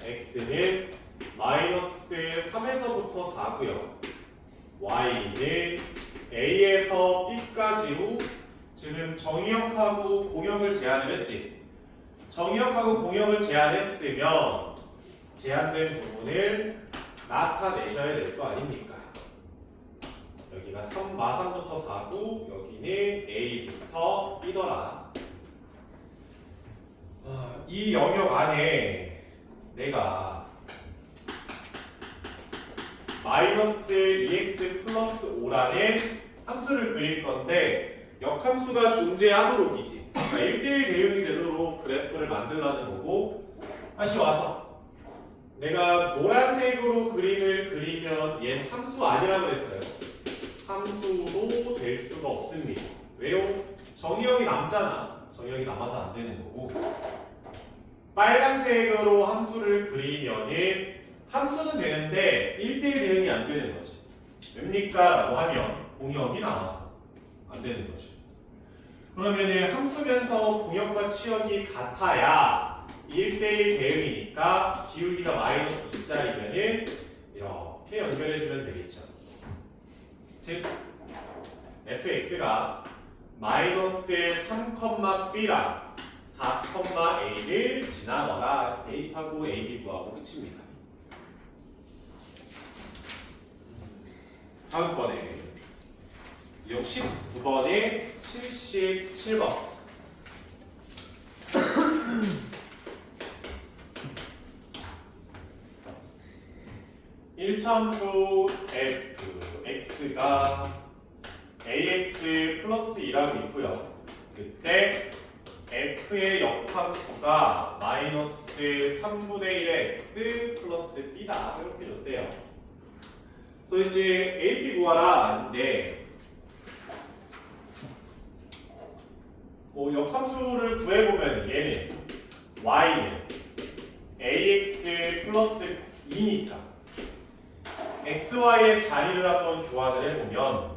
x는 마이너스 3에서부터 4고요. y는 a에서 b까지로 지금 정의역하고 공역을 제한을 했지. 정의역하고 공역을 제한했으면 제한된 부분을 나타내셔야 될 거 아닙니까? 여기가 마3부터 4고 여기는 a부터 b더라. 이 영역 안에 내가 마이너스 2x 플러스 5라는 함수를 그릴 건데 역함수가 존재하도록이지. 그러니까 1대1 대응이 되도록 그래프를 만들라는 거고, 다시 와서 내가 노란색으로 그림을 그리면 얘는 함수 아니라고 했어요. 함수도 될 수가 없습니다. 왜요? 정의역이 남잖아. 정의역이 남아서 안 되는 거고, 빨간색으로 함수를 그리면은 함수는 되는데 1대1 대응이 안 되는 거지. 왜입니까? 라고 하면 공역이 나와서 안 되는 거지. 그러면은 함수면서 공역과 치역이 같아야 1대1 대응이니까 기울기가 마이너스 2짜리면은 이렇게 연결해주면 되겠죠. 즉 fx가 마이너스 3,b랑 4,a를 지나거라. 그래서 대입하고 ab 구하고 끝입니다. 다음번에 69번에 77번. 일참수 fx가 ax 플러스 2라고 있고요. 그때 f의 역함수가 마이너스 3분의 1의 x 플러스 b다. 이렇게 줬대요. 그래서 이제 ab 구하라 인데 역함수를 구해보면 얘는 y는 ax 플러스 2니까 xy의 자리를 한번 교환을 해보면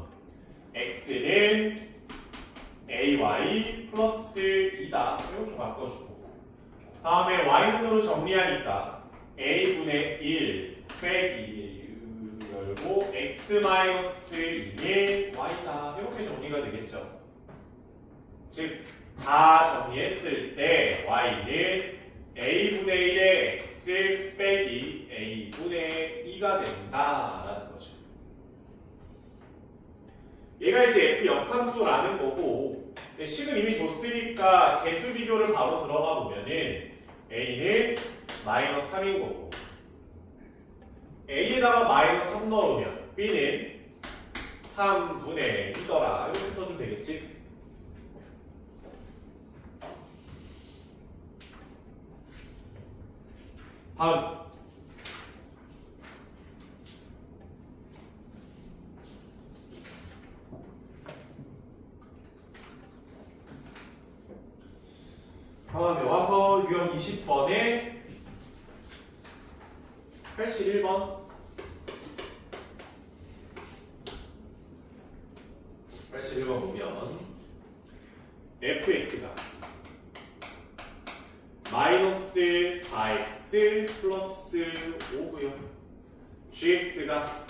x는 ay 플러스 2다. 이렇게 바꿔주고 다음에 y는으로 정리하니까 a분의 1 빼기 열고 x 마이너스 2의 y다. 이렇게 정리가 되겠죠. 즉 다 정리했을 때 y는 a분의 1의 x 빼기 a분의 2가 된다라는 거죠. 얘가 이제 f 역함수라는 거고, 식은 이미 줬으니까 개수 비교를 바로 들어가 보면은 a는 마이너스 3인 거고, a에다가 마이너스 3 넣으면 b는 3분의 2더라. 이렇게 써주면 되겠지. 다음 다음에 와서 유형 20번에 81번 81번 보면 fx가 마이너스 4x 플러스 5고요. gx가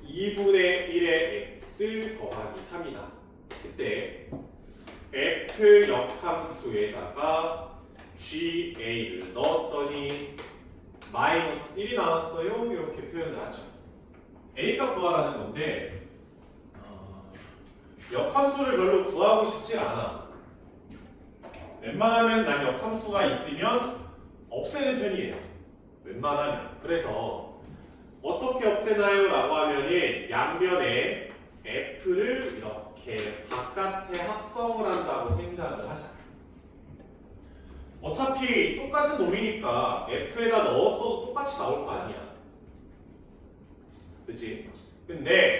2분의 1의 x 더하기 3이다. 그때 f 역함수에다가 ga를 넣었더니 마이너스 1이 나왔어요. 이렇게 표현을 하죠. a값 구하라는 건데 역함수를 별로 구하고 싶지 않아. 웬만하면 난 역함수가 있으면 없애는 편이에요. 웬만하면. 그래서 어떻게 없애나요? 라고 하면은 양변에 f를 이렇게 바깥에 합성을 한다고 생각을 하자. 어차피 똑같은 놈이니까 f에다 넣었어도 똑같이 나올 거 아니야. 그치? 근데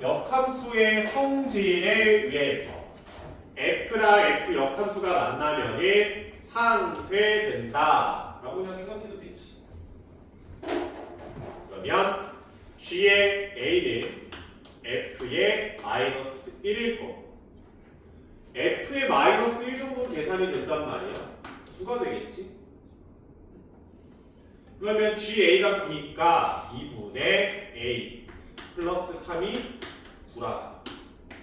역함수의 성질에 의해서 f랑 f 역함수가 만나면은 상쇄된다 라고 그냥 생각해도 되지. 그러면 g의 a는 f의 마이너스 1일 거. f의 마이너스 1 정도 계산이 된단 말이야. 누가 되겠지? 그러면 GA가 9니까 2분의 A 플러스 3이 9라서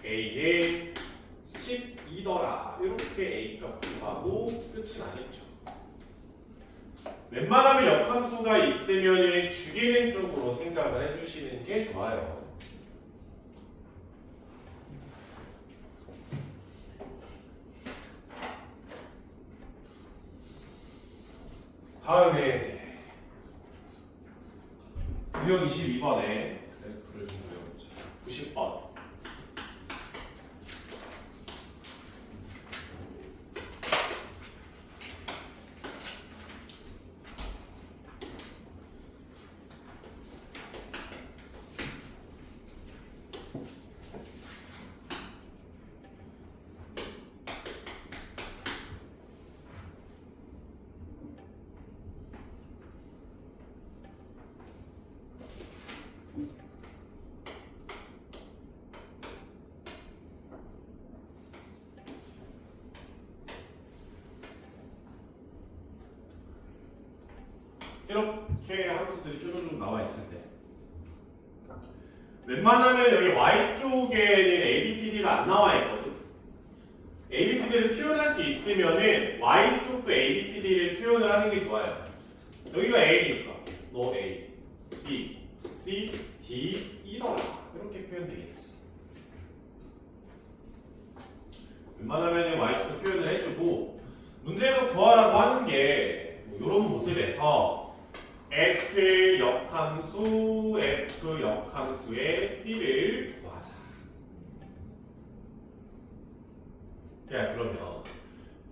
A는 12더라. 이렇게 A 값 구하고 끝이 나겠죠. 웬만하면 역함수가 있으면 죽이는 쪽으로 생각을 해주시는 게 좋아요. 다음에 유형 22번에 그래프를 좀 그려보자. 90번. 이렇게 함수들이 쭈루룩 나와 있을 때 웬만하면 여기 Y쪽에는 ABCD가 안 나와 있거든. ABCD를 표현할 수 있으면은 Y쪽도 ABCD를 표현을 하는 게 좋아요. 여기가 A니까 너 A, B, C, D, E더라. 이렇게 표현되겠지. 웬만하면 Y쪽도 표현을 해주고 문제에서 구하라고 하는 게 뭐 이런 모습에서 F 역함수의 C를 구하자. 야, 그러면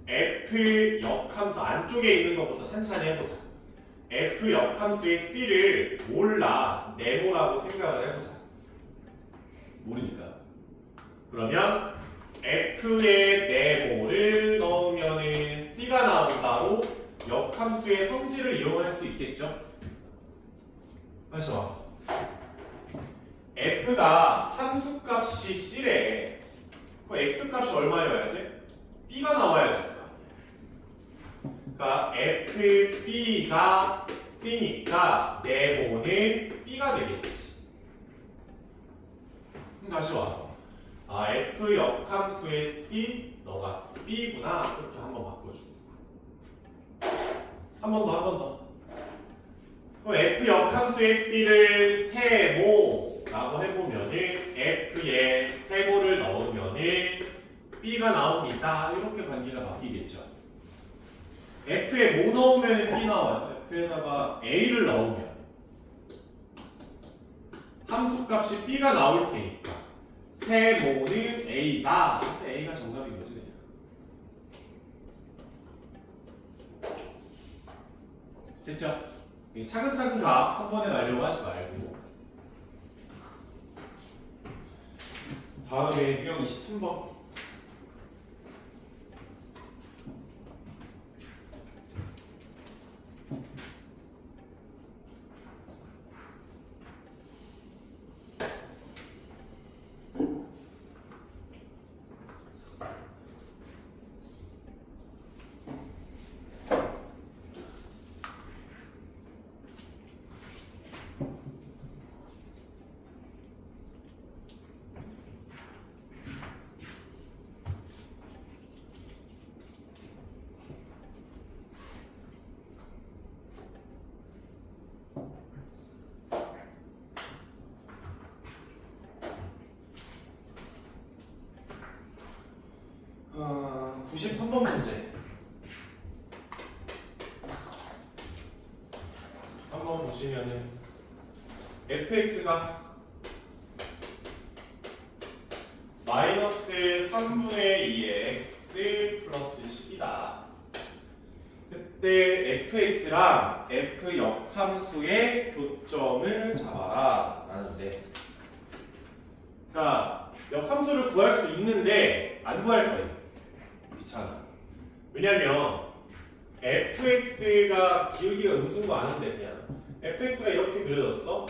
F 역함수 안쪽에 있는 것부터 찬찬히 해보자. F 역함수의 C를 몰라, 네모라고 생각을 해보자. 모르니까. 그러면 F의 네모를 넣으면 C가 나온다로 역함수의 성질을 이용할 수 있겠죠? 다시 와서 F가 함수값이 C래. 그럼 X값이 얼마여야 돼? B가 나와야 된다. 그러니까 FB가 C니까 네모는 B가 되겠지. 그럼 다시 와서 F 역함수의 C 너가 B구나. 이렇게 한번 바꿔주고 한 번 더. 그럼 F 역함수의 B를 세모라고 해보면은 F에 세모를 넣으면은 B가 나옵니다. 이렇게 관계가 바뀌겠죠. F에 뭐 넣으면 B 나와요? F에다가 A를 넣으면 함수값이 B가 나올 테니까 세모는 A다. 그래서 A가 정답인 거지. 됐죠? 차근차근 한 번에 가려고 하지 말고. 다음에 유형 23번. 아, 93번 문제. 한번 보시면은 fx가 마이너스 3분의 2의 x 플러스 10이다. 그때 fx랑 f 역함수의 교점을 잡아라 라는데, 그러니까 역함수를 구할 수 있는데 안 구할 거예요. 귀찮아. 왜냐면 fx가 기울기가 음수인 거 아는데 그냥 fx가 이렇게 그려졌어.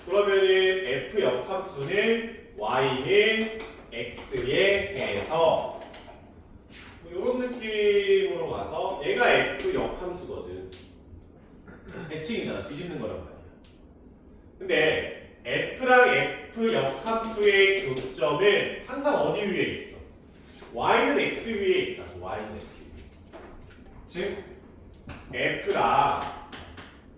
그러면은 f 역함수는 y는 x에 대해서 이런 느낌으로 가서 얘가 f 역함수거든. 대칭이잖아. 뒤집는 거란 말이야. 근데 f랑 f 역함수의 교점은 항상 어디 위에 있어? y는 x 위에 있다. y는 x 위에. 즉 f랑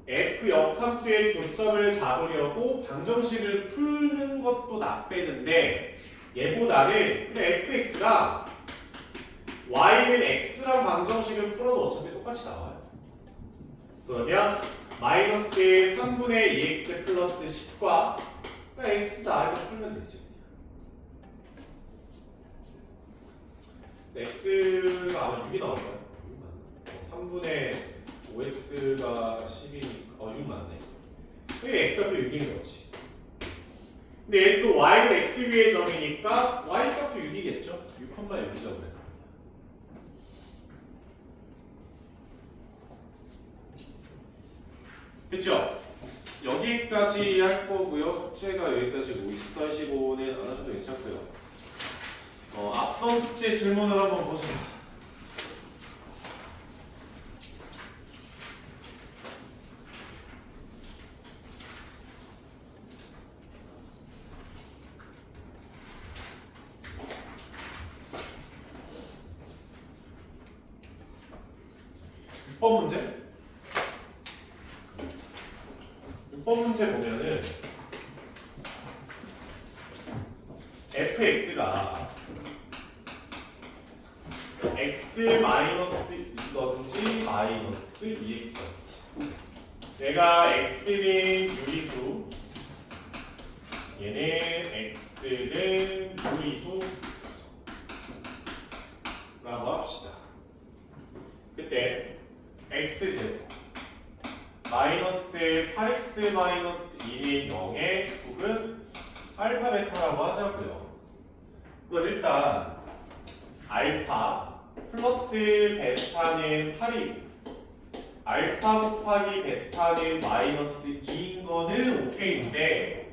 f 역함수의 교점을 잡으려고 방정식을 풀는 것도 나빼는데 얘보다는 근데 fx랑 y는 x랑 방정식을 풀어도 어차피 똑같이 나와요. 그러면 마이너스 3분의 2x 플러스 10과 x다 이거 풀면 되지. x가 아마 6이 나올 거야. 3분의 5x가 10이니까 6 맞네. 여기 x값도 6인 거지. 근데 얘 또 y는 x 위의 점이니까 y 값도 6이겠죠? 6,6이죠. 그래서 됐죠? 여기까지 할 거고요. 숙제가 여기까지고 24, 25는 안 하셔도 괜찮고요. 앞선 숙제 질문을 한번 보시죠. 6번 문제? 6번 문제 보면은 fx가 x 마이너스 이거든지 마이너스 2x든지 내가 x는 유리수 얘는 x는 무리수 라고 합시다. 그때 x제곱 마이너스 8x 마이너스 2는 0의 국은 알파 베타라고 하자고요. 그럼 일단 알파 플러스 베타는 8이고 알파 곱하기 베타는 마이너스 2인 거는 오케이인데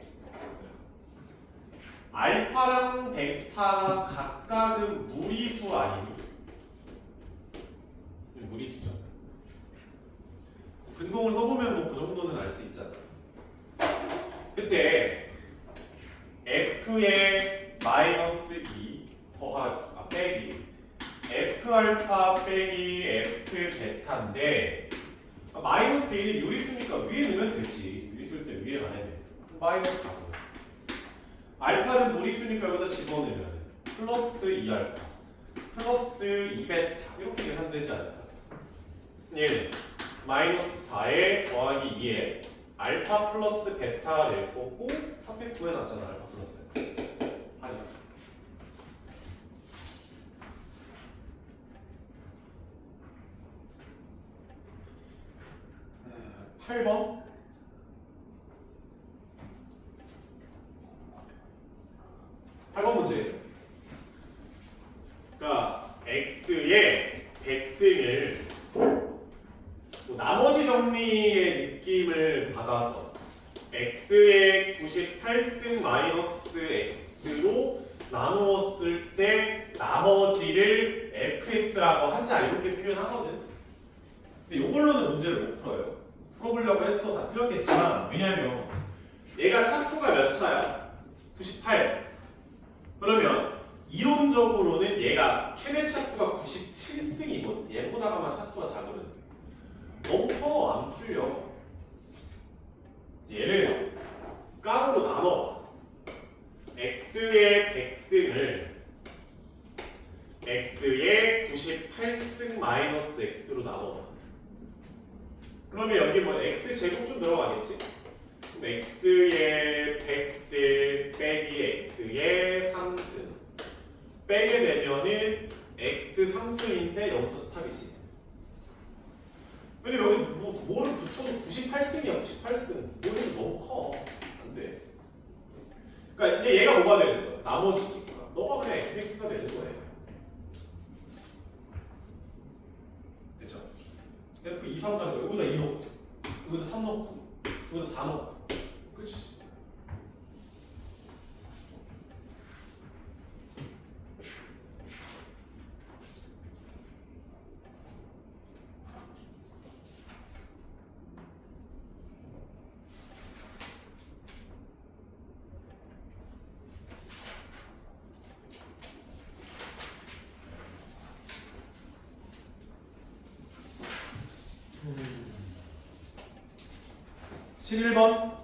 알파랑 베타가 각각은 무리수 아니니? 무리수죠. 근공을 써보면 뭐 그 정도는 알 수 있잖아. 그때 f의 마이너스 2 더하기 빼기 f 알파 빼기 f 베타인데 마이너스 1이 유리수니까 위에 넣으면 되지. 유리수일 때 위에 가야 돼. 마이너스 4. 알파는 무리수니까 여기다 집어넣으면 플러스 2알파 플러스 2베타 이렇게 계산되지 않을까? 얘는 마이너스 4에 더하기 2에 알파 플러스 베타가 될 거고 앞에 구해놨잖아. 알파 플러스 베타 8번 8번 문제. 그러니까 x의 백승을 나머지 정리의 느낌을 받아서 x의 98승 마이너스 x로 나누었을 때 나머지를 fx라고 하자 이렇게 표현하거든. 근데 이걸로는 문제를 못 풀어요. 풀어보려고 했어. 다 틀렸겠지만 왜냐면 얘가 차수가 몇 차야? 98. 그러면 이론적으로는 얘가 최대 차수가 97승이거든. 얘보다가만 차수가 작으면 너무 커. 안 풀려. 얘를 깡으로 나눠. x의 100승을 x의 98승 마이너스 x로 나눠. 그러면 여기 뭐 x 제곱 좀 들어가겠지? 그럼 x의 100승 빼기 x의 3승 빼게 되면은 x 3승인데 여기서 스탑이지. 왜냐면 여기 뭐를 붙여도 98승이야. 98승 뭐는 너무 커. 안 돼. 그러니까 근데 얘가 뭐가 되는 거야? 나머지니까 너가 그냥 fx가 되는 거예요. 됐죠? f 2, 3 가는 거야. 여기다 2 넣고 여기다 3 넣고 여기다 4 넣고 그치? 11번.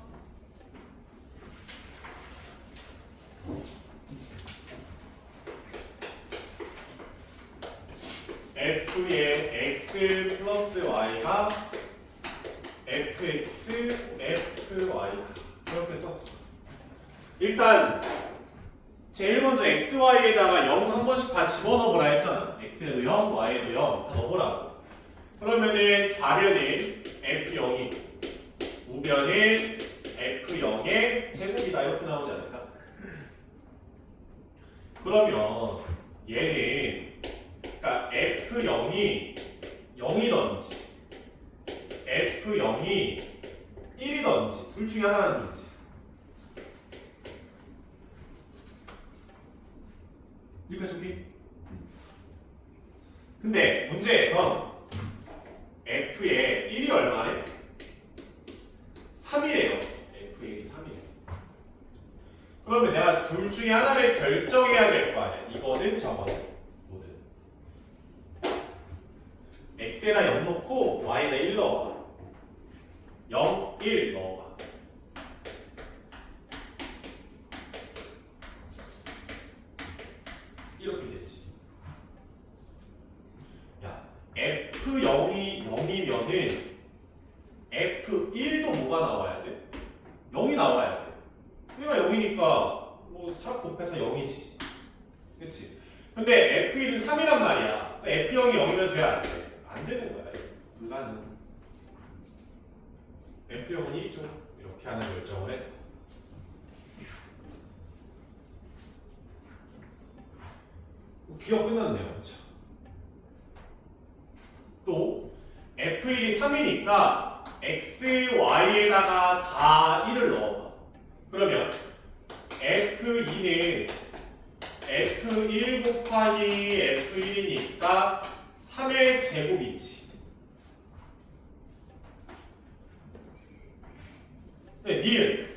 f의 x 플러스 y가 fx, fy 이렇게 썼어. 일단 제일 먼저 xy에다가 0 한 번씩 다 집어넣어보라 했잖아. x에도 0, y에도 0 다 넣어보라고. 그러면은 좌변은 f0이고 우변은 f0의 제곱이다 이렇게 나오지 않을까? 그러면 얘는 그러니까 f0이 0이던지 f0이 1이던지 둘 중에 하나라는 소리지. 여기까지 오케이? 근데 문제에서 f의 1이 얼마래? 3이래요. f의 1이 3이래요. 그러면 내가 둘 중에 하나를 결정해야 될 거 아니야. 이거는 저거는 뭐든. x에다 0 넣고 y에다 1 넣어봐. 0, 1 넣어봐. 이렇게 되지. 야, f0이 0이면은 f1도 뭐가 나와야 돼? 0이 나와야 돼. 얘가 0이니까 뭐 4 곱해서 0이지. 그치? 근데 f1은 3이란 말이야. f0이 0이면 돼? 안 돼? 안 되는 거야. 불가능. f0은 1이죠. 이렇게 하는 결정을 해. 기억 끝났네요. 그렇죠? 또 f1이 3이니까 x, y에다가 다 1을 넣어봐. 그러면 f2는 f1 곱하기 f1이니까 3의 제곱이지. 네, 니은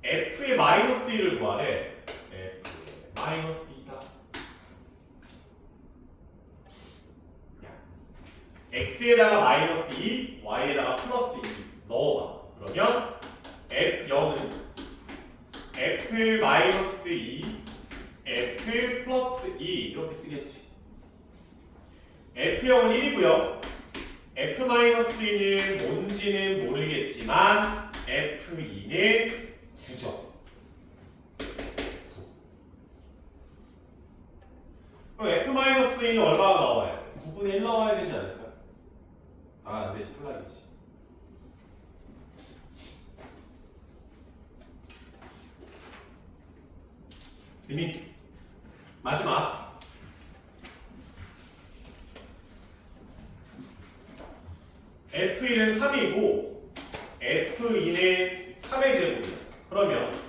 f의 마이너스 1을 구하래. f의 마이너스 2다. x에다가 마이너스 2, y에다가 플러스 2 넣어봐. 그러면 f0은 f 마이너스 2, f 플러스 2 이렇게 쓰겠지. f0은 1이고요. f 마이너스 2는 뭔지는 모르겠지만 f2는 9죠. 그럼 f 마이너스 2는 얼마가 나와야 돼? 9분의 1 나와야 되지 않을까? 아, 안되지. 탈락이지. 이미 마지막 f1은 3이고 f2는 3의 제곱이야. 그러면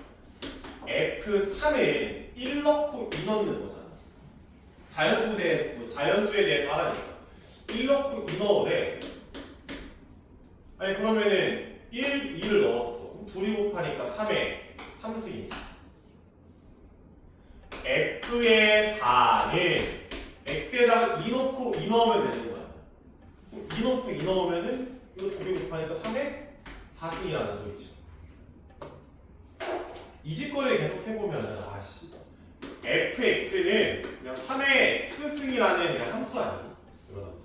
f3에 1 넣고 2 넣는 거잖아. 자연수에 대해서 하라니까. 1 넣고 2 넣으래. 아니 그러면은 1, 2를 넣었어. 둘이 곱하니까 3에 3승이지. f의 4는 x에다가 2 넣고 2 넣으면 되는 거야. 2 넣고 2 넣으면은 이거 둘이 곱하니까 3에 4승이라는 소리지. 이 짓거리를 계속 해보면은 아씨 fx는 그냥 3의 x승이라는 그냥 함수 아니야? 이런 함수.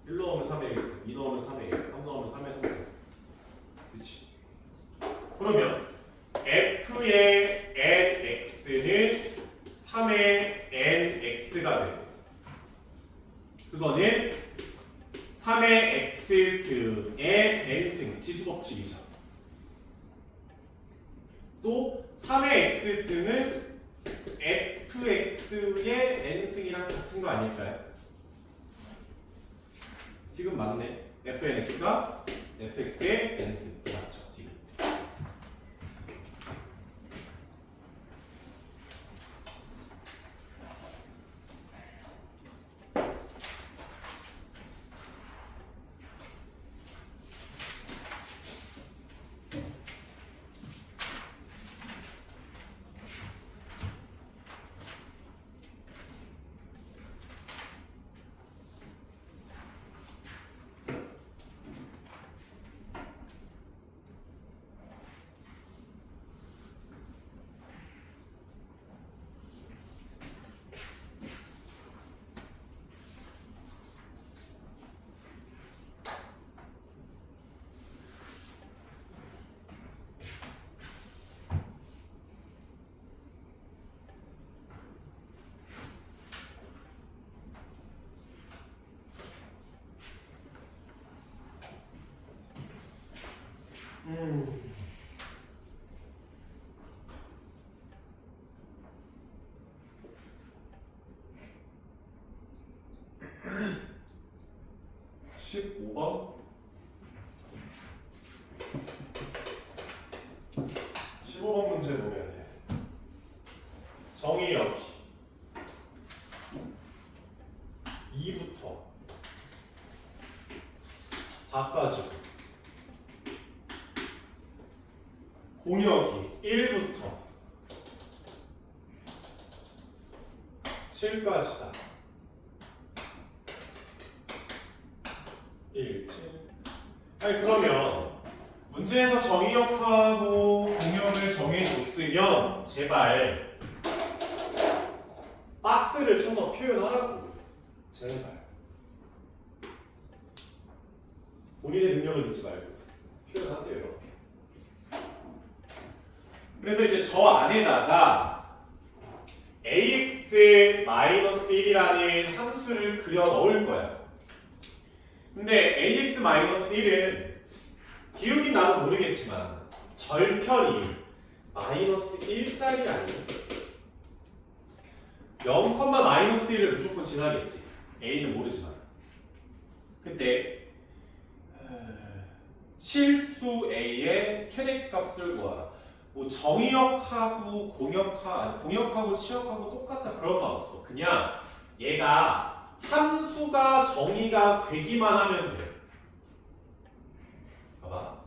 1 넣으면 3의 x, 2 넣으면 3의 x, 3 넣으면 3의 3승. 그치? 그러면 f의 nx는 3의 nx가 되고 그거는 3의 x승의 n승 지수법칙이죠. 또 3의 x승은 fx의 n승이랑 같은 거 아닐까요? 지금 맞네. fnx가 fx의 n승 맞죠? 지금. 정의역이 2부터 4까지 공역이 1부터 7까지다. 1, 7. 아니 그러면 문제에서 정의역하고 공역을 정해줬으면 제발 박스를 쳐서 표현하라고. 제발. 본인의 능력을 믿지 말고 표현하세요 이렇게. 그래서 이제 저 안에다가 ax-1이라는 함수를 그려 넣을 거야. 근데 ax-1은 기울긴 나도 모르겠지만 절편이 -1짜리 아니에요? 0,-1을 무조건 지나겠지. a는 모르지만. 근데 실수 a의 최대값을 구하라. 뭐 정의역하고 공역하고 치역하고 똑같다 그런 말 없어. 그냥 얘가 함수가 정의가 되기만 하면 돼. 봐봐.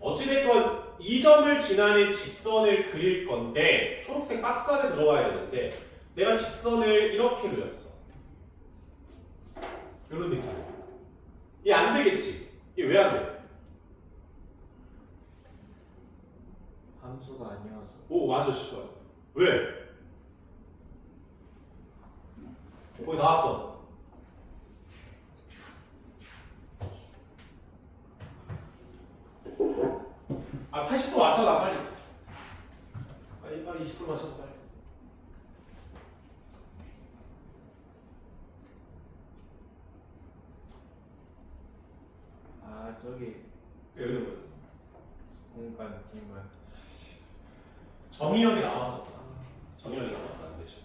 어찌됐건 이 점을 지나는 직선을 그릴 건데 초록색 박스 안에 들어가야 되는데 내가 직선을 이렇게 그렸어. 이런 느낌. 이게 안 되겠지. 이게 왜 안 돼? 함수가 아니어서. 오 맞아 씨발. 왜? 거기 나왔어. 아 80도 맞춰라 빨리. 빨리 20도 맞춰 빨리. 아 저기 여기 뭐야? 공간. 정의역이 남았었구나. 정의역이 남았어 안 되죠.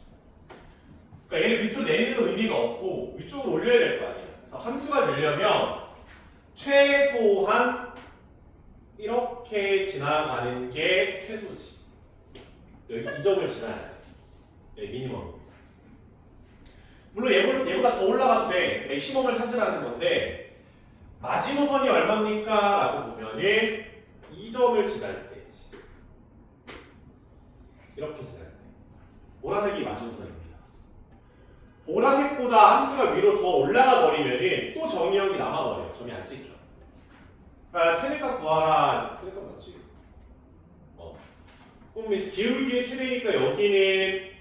그러니까 얘를 밑으로 내리는 의미가 없고 위쪽으로 올려야 될 거 아니에요. 그래서 함수가 되려면 최소한 이렇게 지나가는 게 최소지. 여기 이 점을 지나야 돼. 여기 미니멈. 물론 얘보다 더 올라가도 돼. 맥시멈을 찾으라는 건데 마지노선이 얼마입니까? 라고 보면은 이 점을 지날 때지. 이렇게 지날 때. 보라색이 마지노선입니다. 보라색보다 함수가 위로 더 올라가 버리면은 또 정의역이 남아버려요. 점이 안 찍혀. 그러니까 최대값 구하라. 최대값 맞지? 그럼 이제 기울기의 최대니까 여기는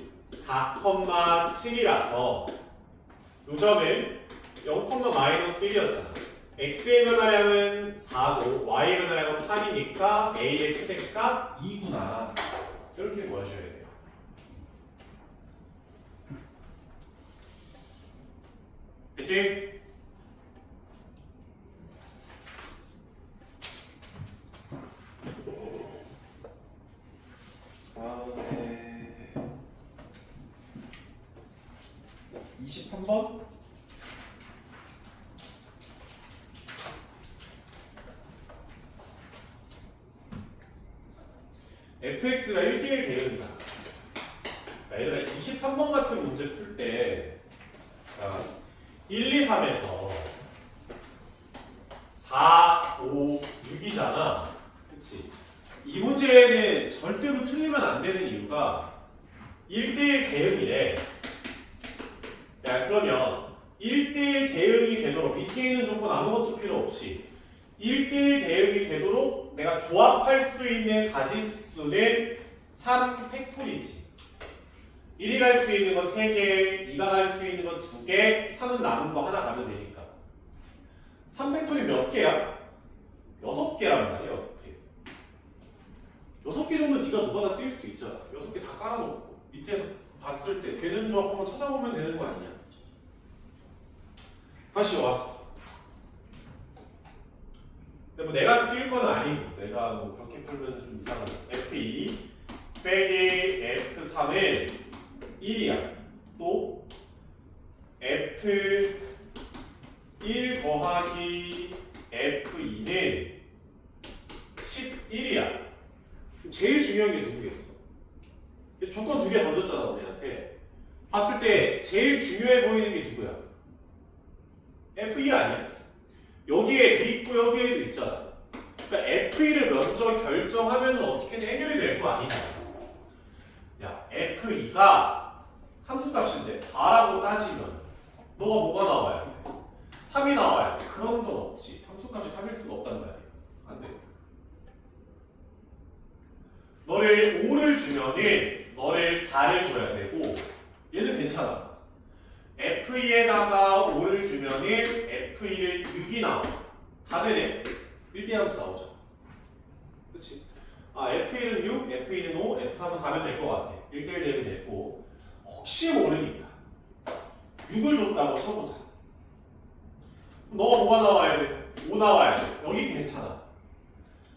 4,7이라서 요 점은 0,-1이었잖아. x의 변화량은 4고 y의 변화량은 8이니까 a의 최대값 2구나. 이렇게 구하셔야 돼요. 됐지? 다음에 23번 fx가 1대1 대응이다. 얘들아 23번 같은 문제 풀 때 1, 2, 3에서 4, 5, 6이잖아. 그치? 이 문제는 절대로 틀리면 안 되는 이유가 1대1 대응이래. 야, 그러면 1대1 대응이 되도록 밑에 있는 조건 아무것도 필요 없이 1대1 대응이 되도록 내가 조합할 수 있는 가짓수는 3 팩토리지. 1이 갈 수 있는 거 3개, 2가 갈 수 있는 거 2개, 3은 남은 거 하나 가면 되니까. 3 팩토리 몇 개야? 6개란 말이야, 6개. 6개 정도 네가 누가 다 뛸 수 있잖아. 6개 다 깔아놓고 밑에서 봤을 때 되는 조합 한번 찾아보면 되는 거 아니냐. 다시 왔어. 근데 뭐 내가 뛸 건 아니고 내가 뭐 그렇게 풀면 좀 이상하네. F2 빼기 F3은 1이야. 또 F1 더하기 F2는 11이야. 제일 중요한 게 누구겠어? 조건 두 개 던졌잖아 우리한테. 봤을 때 제일 중요해 보이는 게 누구야? F2 아니야? 여기에도 있고 여기에도 있잖아. 그러니까 F2를 먼저 결정하면 어떻게든 해결이 될 거 아니냐. 야, F2가 함수값인데 4라고 따지면 너가 뭐가 나와야 돼? 3이 나와야 돼. 그런 건 없지. 함수값이 3일 수가 없단 말이야. 안 돼. 너를 5를 주면은 너를 4를 줘야 되고 얘는 괜찮아. F2에다가 5를 주면은 F2를 6이 나와. 다 되네. 1대 함수 나오죠. 그치? 아, F1은 6, F2는 5, F3은 4면 될 것 같아. 1대1 대응이 됐고 혹시 모르니까 6을 줬다고 쳐보자. 너가 뭐가 나와야 돼? 5 나와야 돼. 여기 괜찮아.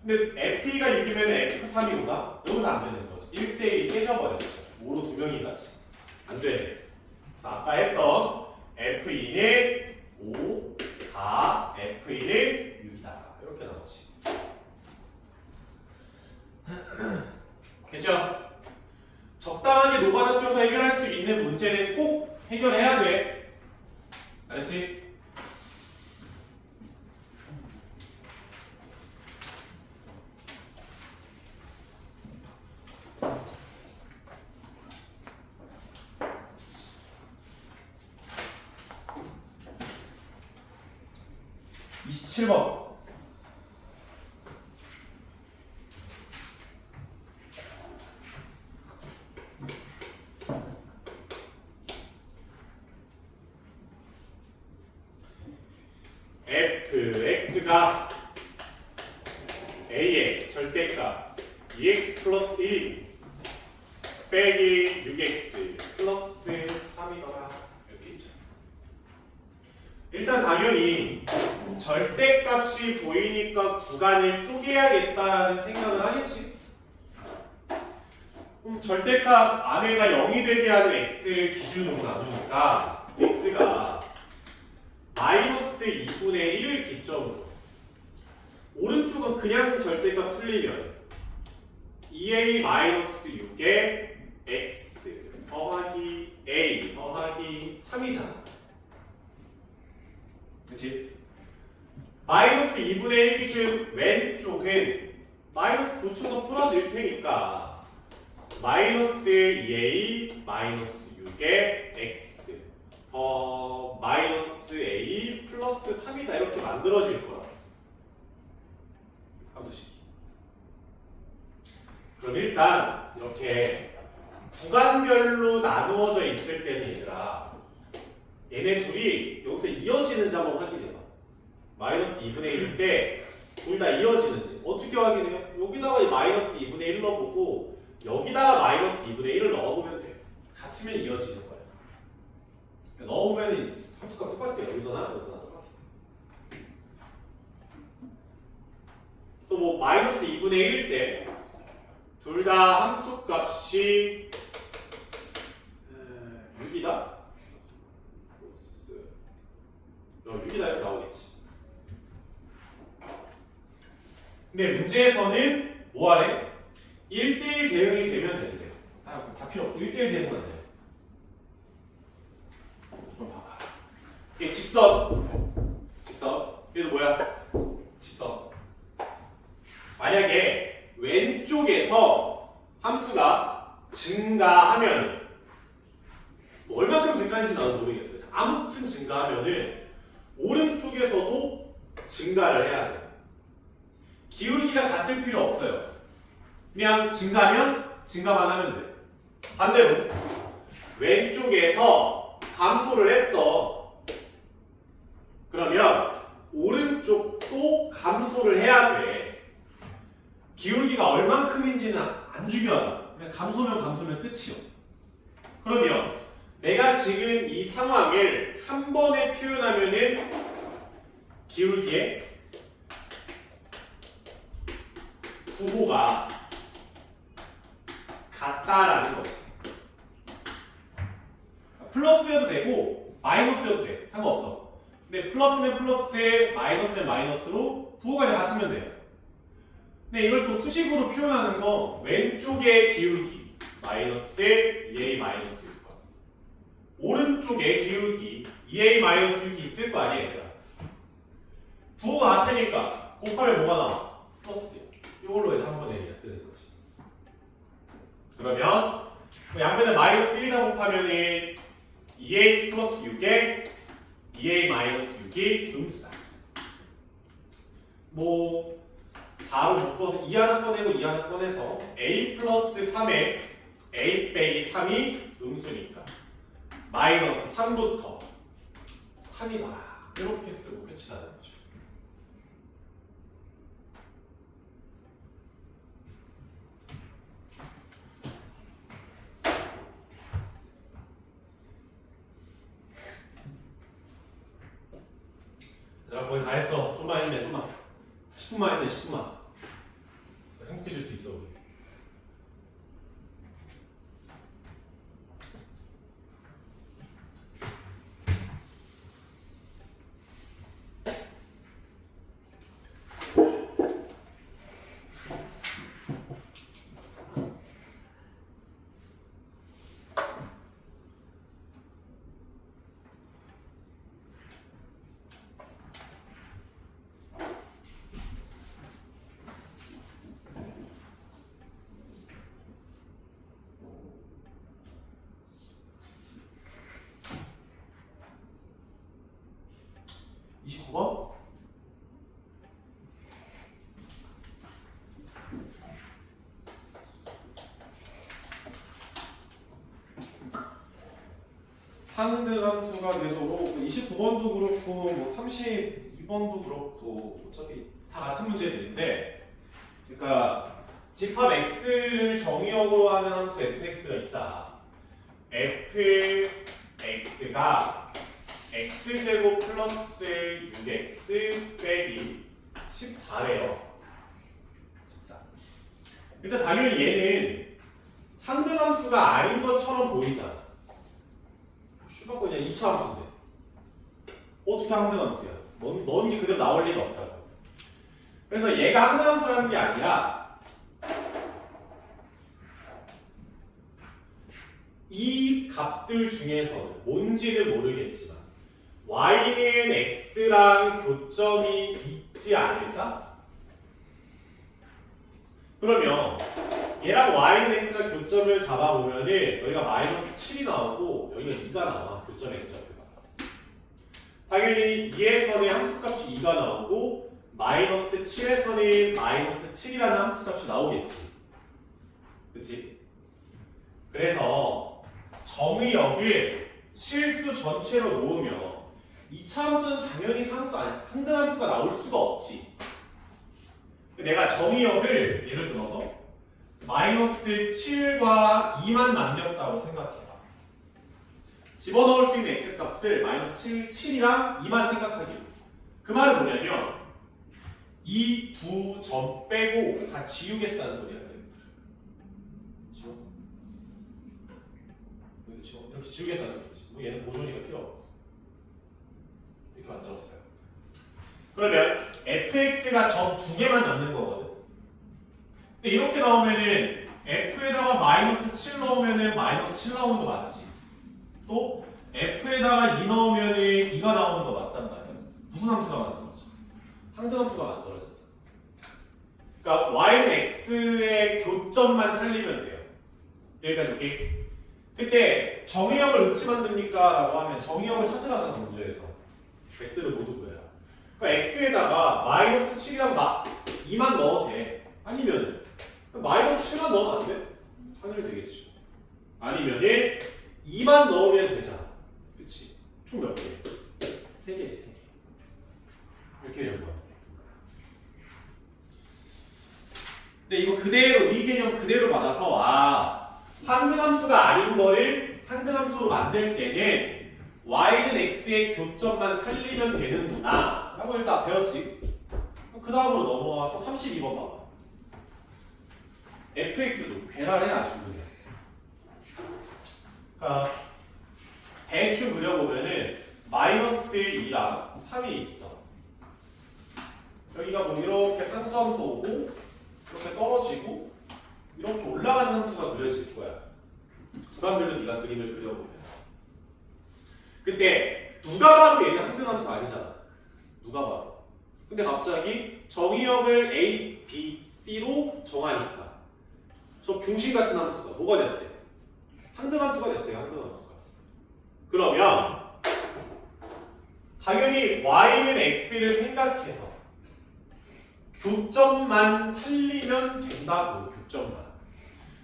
근데 F2가 6이면 F3이 5가? 여기서 안 되는 거지. 1대1이 깨져버렸죠. 5로 두 명이 같이. 안 되네. 자, 아까 했던 F2는 5, 4, F1은 6이다. 이렇게 나오지. 됐죠? 적당하게 녹아닥쳐서 해결할 수 있는 문제는 꼭 해결해야 돼. 알았지? (27번) fx가 a의 절대값 2x 플러스 1 빼기 6x 플러스 3이더라. 이렇게 있죠. 일단 당연히 절대값이 보이니까 구간을 쪼개야겠다라는 생각을 하겠지. 그럼 절대값 안에가 0이 되게 하는 x를 기준으로 나누니까 x가 마이너스 2분의 1을 기점으로 오른쪽은 그냥 절대값 풀리면 2a 마이너스 6에 x 더하기 a 더하기 3이잖아. 그치? 마이너스 2분의 1 기준 왼쪽은 마이너스 붙여서 풀어질 테니까 마이너스 2a 마이너스 6에 x 더 마이너스 a 플러스 3이다 이렇게 만들어질 거야. 함수식이. 그럼 일단 이렇게 구간별로 나누어져 있을 때는 얘들아 얘네 둘이 여기서 이어지는지 한번 확인해봐. 마이너스 2분의 1일 때 둘 다 이어지는지 어떻게 확인해요? 여기다가 마이너스 2분의 1 넣어보고 여기다가 마이너스 2분의 1을 넣어보면 돼. 같으면 이어지는 거야. 넣어보면 함수가 똑같아요. 여기서나 똑같아. 또 뭐 마이너스 2분의 1일 때 둘 다 함수값이 6이다? 6이다 이렇게 나오겠지. 근데 문제에서는 뭐 하래? 1대1 대응이 되면 되는데요. 다 필요 없어. 1대1 대응은 안 돼. 그럼 봐봐. 이게 직선. 얘도 뭐야? 직선. 만약에 왼쪽에서 함수가 증가하면 뭐 얼마큼 증가하는지 나는 모르겠어요. 아무튼 증가하면은 오른쪽에서도 증가를 해야 돼. 기울기가 같을 필요 없어요. 그냥 증가하면 증가만 하면 돼. 반대로 왼쪽에서 감소를 했어. 그러면 오른쪽도 감소를 해야 돼. 기울기가 얼만큼인지는 안 중요하다. 그냥 감소면 끝이요. 그러면 내가 지금 이 상황을 한 번에 표현하면은 기울기의 부호가 같다라는 거지. 플러스여도 되고 마이너스여도 돼. 상관없어. 근데 플러스면 플러스에 마이너스면 마이너스로 부호가 같으면 돼요. 근데 이걸 또 수식으로 표현하는 거 왼쪽의 기울기 마이너스 2a 마이너스 6번. 오른쪽에 기울기 2a 마이너스 6이 있을 거 아니에요, 얘들아. 부호가 같으니까 곱하면 뭐가 나와? 플러스. 이걸로 해서 한 번에 그냥 쓰는 거지. 그러면 양변에 마이너스 1다 곱하면은 2a 플러스 6에 2a 마이너스 6이 음수다. 뭐 4로 묶어서 2 하나 꺼내고 2 하나 꺼내서 a 플러스 3에 a 빼기 3이 음수니까 마이너스 3부터 3이 나와. 이렇게 쓰고 끝이 나는 거죠. 내가 거의 다 했어. 좀만 했네, 좀만. 10분만 했네, 10분만. 행복해질 수 있어, 우리. 번? 상등함수가 되도록 29번도 그렇고 뭐 32번도 그렇고 어차피 다 같은 문제들인데, 그러니까 집합 x를 정의역으로 하는 함수 fx가 있다. fx가 x제곱 플러스 6x 빼기 14래요. 14. 일단 당연히 얘는 상등함수가 아닌 것처럼 보이잖아. 슈퍼 그냥 2차 함수인데 어떻게 상등함수야? 넣은 게 그대로 나올 리가 없다고. 그래서 얘가 상등함수라는 게 아니라 이 값들 중에서는 뭔지는 모르겠지만 y는 x랑 교점이 있지 않을까? 그러면 얘랑 y는 x랑 교점을 잡아보면은 여기가 마이너스 7이 나오고 여기가 2가 나와. 교점 x좌표가. 당연히 2에서는 함수값이 2가 나오고 마이너스 7에서는 마이너스 7이라는 함수값이 나오겠지. 그치? 그래서 정의역을 실수 전체로 놓으면 2차 함수는 당연히 상등함수가 나올 수가 없지. 내가 정의역을 예를 들어서 마이너스 7과 2만 남겼다고 생각해봐. 집어넣을 수 있는 x값을 마이너스 7이랑 2만 생각하기로. 그 말은 뭐냐면 이 두 점 빼고 다 지우겠다는 소리야. 지워. 이렇게 지워. 이렇게 지우겠다는 소리지. 뭐 얘는 보존이가 필요 없고. 이렇게 만들었어요. 그러면 fx가 점 두 개만 남는 거거든. 근데 이렇게 나오면은 f에다가 마이너스 7 넣으면은 마이너스 7 나오는 거 맞지? 또 f에다가 2 넣으면은 2가 나오는 거 맞단 말이야. 무슨 함수가 만들어져? 상등함수가 만들어진다. 그러니까 y는 x의 교점만 살리면 돼요. 여기까지 오케이? 그때 정의역을 어찌 만듭니까? 라고 하면 정의역을 찾으라잖아, 문제에서. x를 모두 구해라. 그러니까 x에다가 마이너스 7이랑 2만 넣어도 돼. 아니면 마이너스 7만 넣으면 안 돼? 당연히 되겠지. 아니면은 2만 넣으면 되잖아. 그치? 총 몇 개? 3개지, 3개. 이렇게 연구하면 돼. 근데 이거 그대로, 이 개념 그대로 받아서 상등함수가 아닌 거를 상등함수로 만들 때는 y는 x의 교점만 살리면 되는구나 라고 일단 배웠지. 그 다음으로 넘어와서 32번 봐봐. fx도 괴랄해 아주 그냥. 그러니까 대충 그려보면은 마이너스 2랑 3이 있어. 여기가 뭐 이렇게 산수함수 오고 이렇게 떨어지고 이렇게 올라가는 함수가 그려질 거야. 구간별로 네가 그림을 그려보면 그때 누가 봐도 얘는 항등함수 아니잖아. 누가 봐도. 근데 갑자기 정의역을 A, B, C로 정하니까 저 중심 같은 함수가 뭐가 됐대? 항등함수가 됐대. 항등함수가. 그러면 당연히 y는 x를 생각해서 교점만 살리면 된다고. 교점만.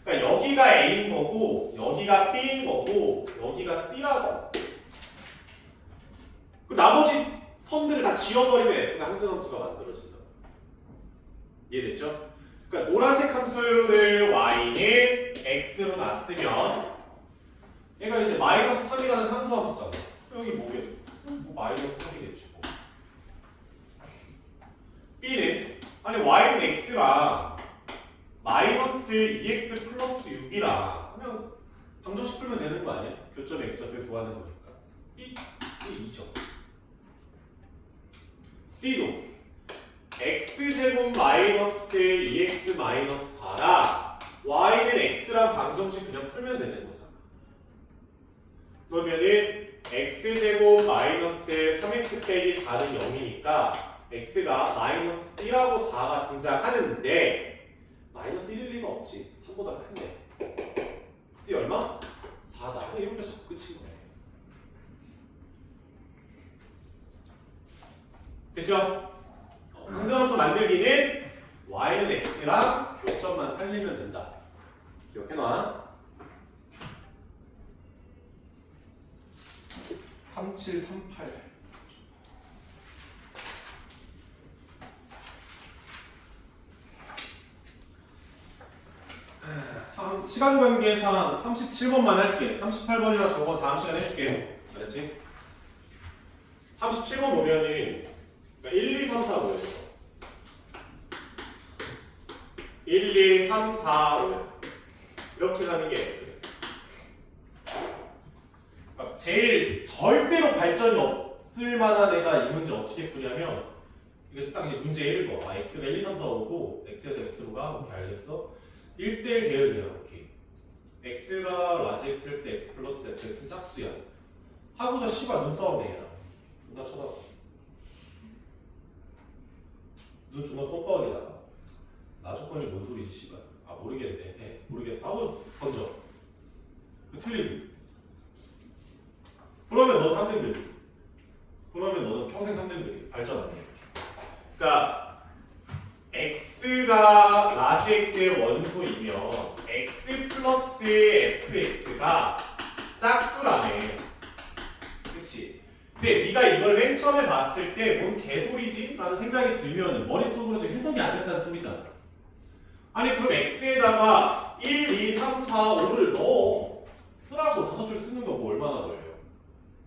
그러니까 여기가 a인 거고 여기가 b인 거고 여기가 c라고. 그 나머지 선들을 다 지워버리면 f가 항등함수가 만들어진다. 이해됐죠? 그러니까 노란색 함수를 y는 x로 놨으면 얘가 이제 마이너스 3이라는 상수 함수잖아. 여기 뭐겠어? 뭐 마이너스 3이겠지 뭐. b는 아니 y는 x랑 마이너스 2x 플러스 6이라 그냥 방정식 풀면 되는 거 아니야? 교점 x좌표 구하는 거니까. b 2죠. c도 x제곱 마이너스 2x 마이너스 4라 y는 x랑 방정식 그냥 풀면 되는 거잖아. 그러면은 x제곱 마이너스 3x 빼기 4는 0이니까 x가 마이너스 1하고 4가 등장하는데 마이너스 1일 리가 없지. 3보다 큰데 c 얼마? 4다. 이렇게 적고 끝인 거예요. 됐죠? 항등함수 만들기는 y는 x랑 교점만 살리면 된다. 기억해놔. 3738 시간 관계상 37번만 할게. 38번이나 저거 다음 시간에 해줄게. 알았지? 37번 보면은 1, 2, 3, 4 뭐예요? 1, 2, 3, 4, 5 이렇게 가는 게 F. 그러니까 제일 절대로 발전이 없을 만한 애가 이 문제 어떻게 푸냐면 이게 딱 이제 문제 1번 x가 1, 2, 3, 4, 5고 x에서 x로 가. 오케이 알겠어? 1대1 대응이야. 오케이. x가 라지 x일 때 x 플러스 fx는 짝수야. 하고서 c가 눈싸움 내야. 존나 쳐다봐. 눈 존나 똥바닥에다가 나 조건이 뭔 소리지 씨발. 아 모르겠네. 해. 모르겠다. 하고 던져. 그 틀리고. 그러면 너 3등급. 그러면 너는 평생 3등급이 발전 안 해. 그러니까 x가 라지 x의 원소이면 x 플러스 fx가 짝수라네. 그치? 근데 네가 이걸 맨 처음에 봤을 때 뭔 개소리지? 라는 생각이 들면 머릿속으로 지금 해석이 안 된다는 소리잖아. 아니 그럼 x에다가 1, 2, 3, 4, 5를 넣어. 쓰라고 5줄 쓰는 거 뭐 얼마나 걸려요?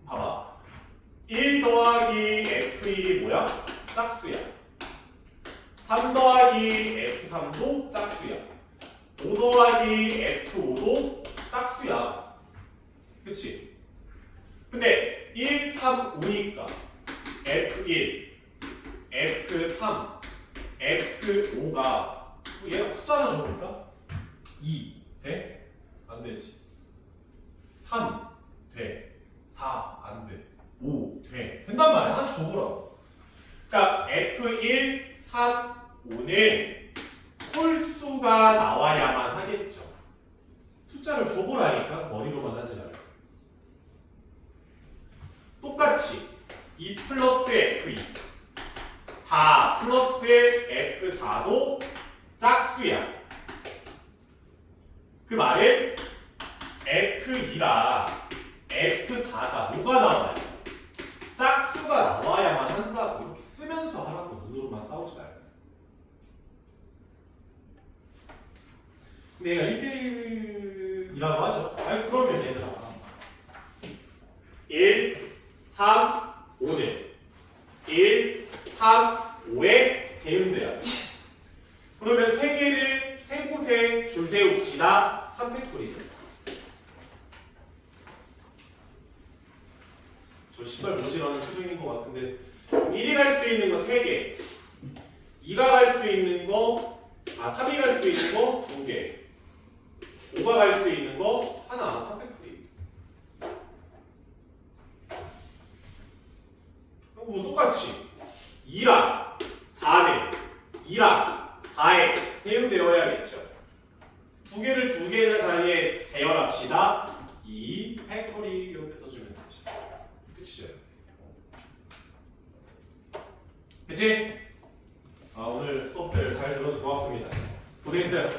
봐봐. 1 더하기 f1이 뭐야? 짝수야. 3 더하기 f3도 짝수야. 5 더하기 f5도 짝수야. 그치? 근데 1, 3, 5니까 f1, f3, f5가 얘가 숫자나 줘볼까? 2 돼? 안 되지. 3 돼. 4 안 돼. 5 돼. 된단 말이야. 하나씩 줘보라고. 그러니까 f1, 3, 5는 홀수가 나와야만 하겠죠. 숫자를 줘보라니까 머리로만 하지 말고. 똑같이 2 플러스 f2 4 플러스 f4도 짝수야. 그 말은 f2랑 f4가 뭐가 나와요? 짝수가 나와야만 한다고. 이렇게 쓰면서 하라고. 눈으로만 싸우지 말고. 근데 얘가 1대1이라고 하죠. 아니 그러면 얘들아 1, 3, 5는 1, 3, 5에 대응돼야 돼. 그러면 세 개를 세 곳에 줄 세웁시다. 3팩토리죠. 저 씨발 뭐지라는 표정인 것 같은데 1이 갈 수 있는 거 3개, 2가 갈 수 있는 거, 3이 갈 수 있는 거 2개, 5가 갈 수 있는 거 하나. 3팩토리. 합시다. 2 팩토리 이렇게 써주면 되지. 끝이죠. 그치? 오늘 수업들 잘 들어서 고맙습니다. 고생했어요.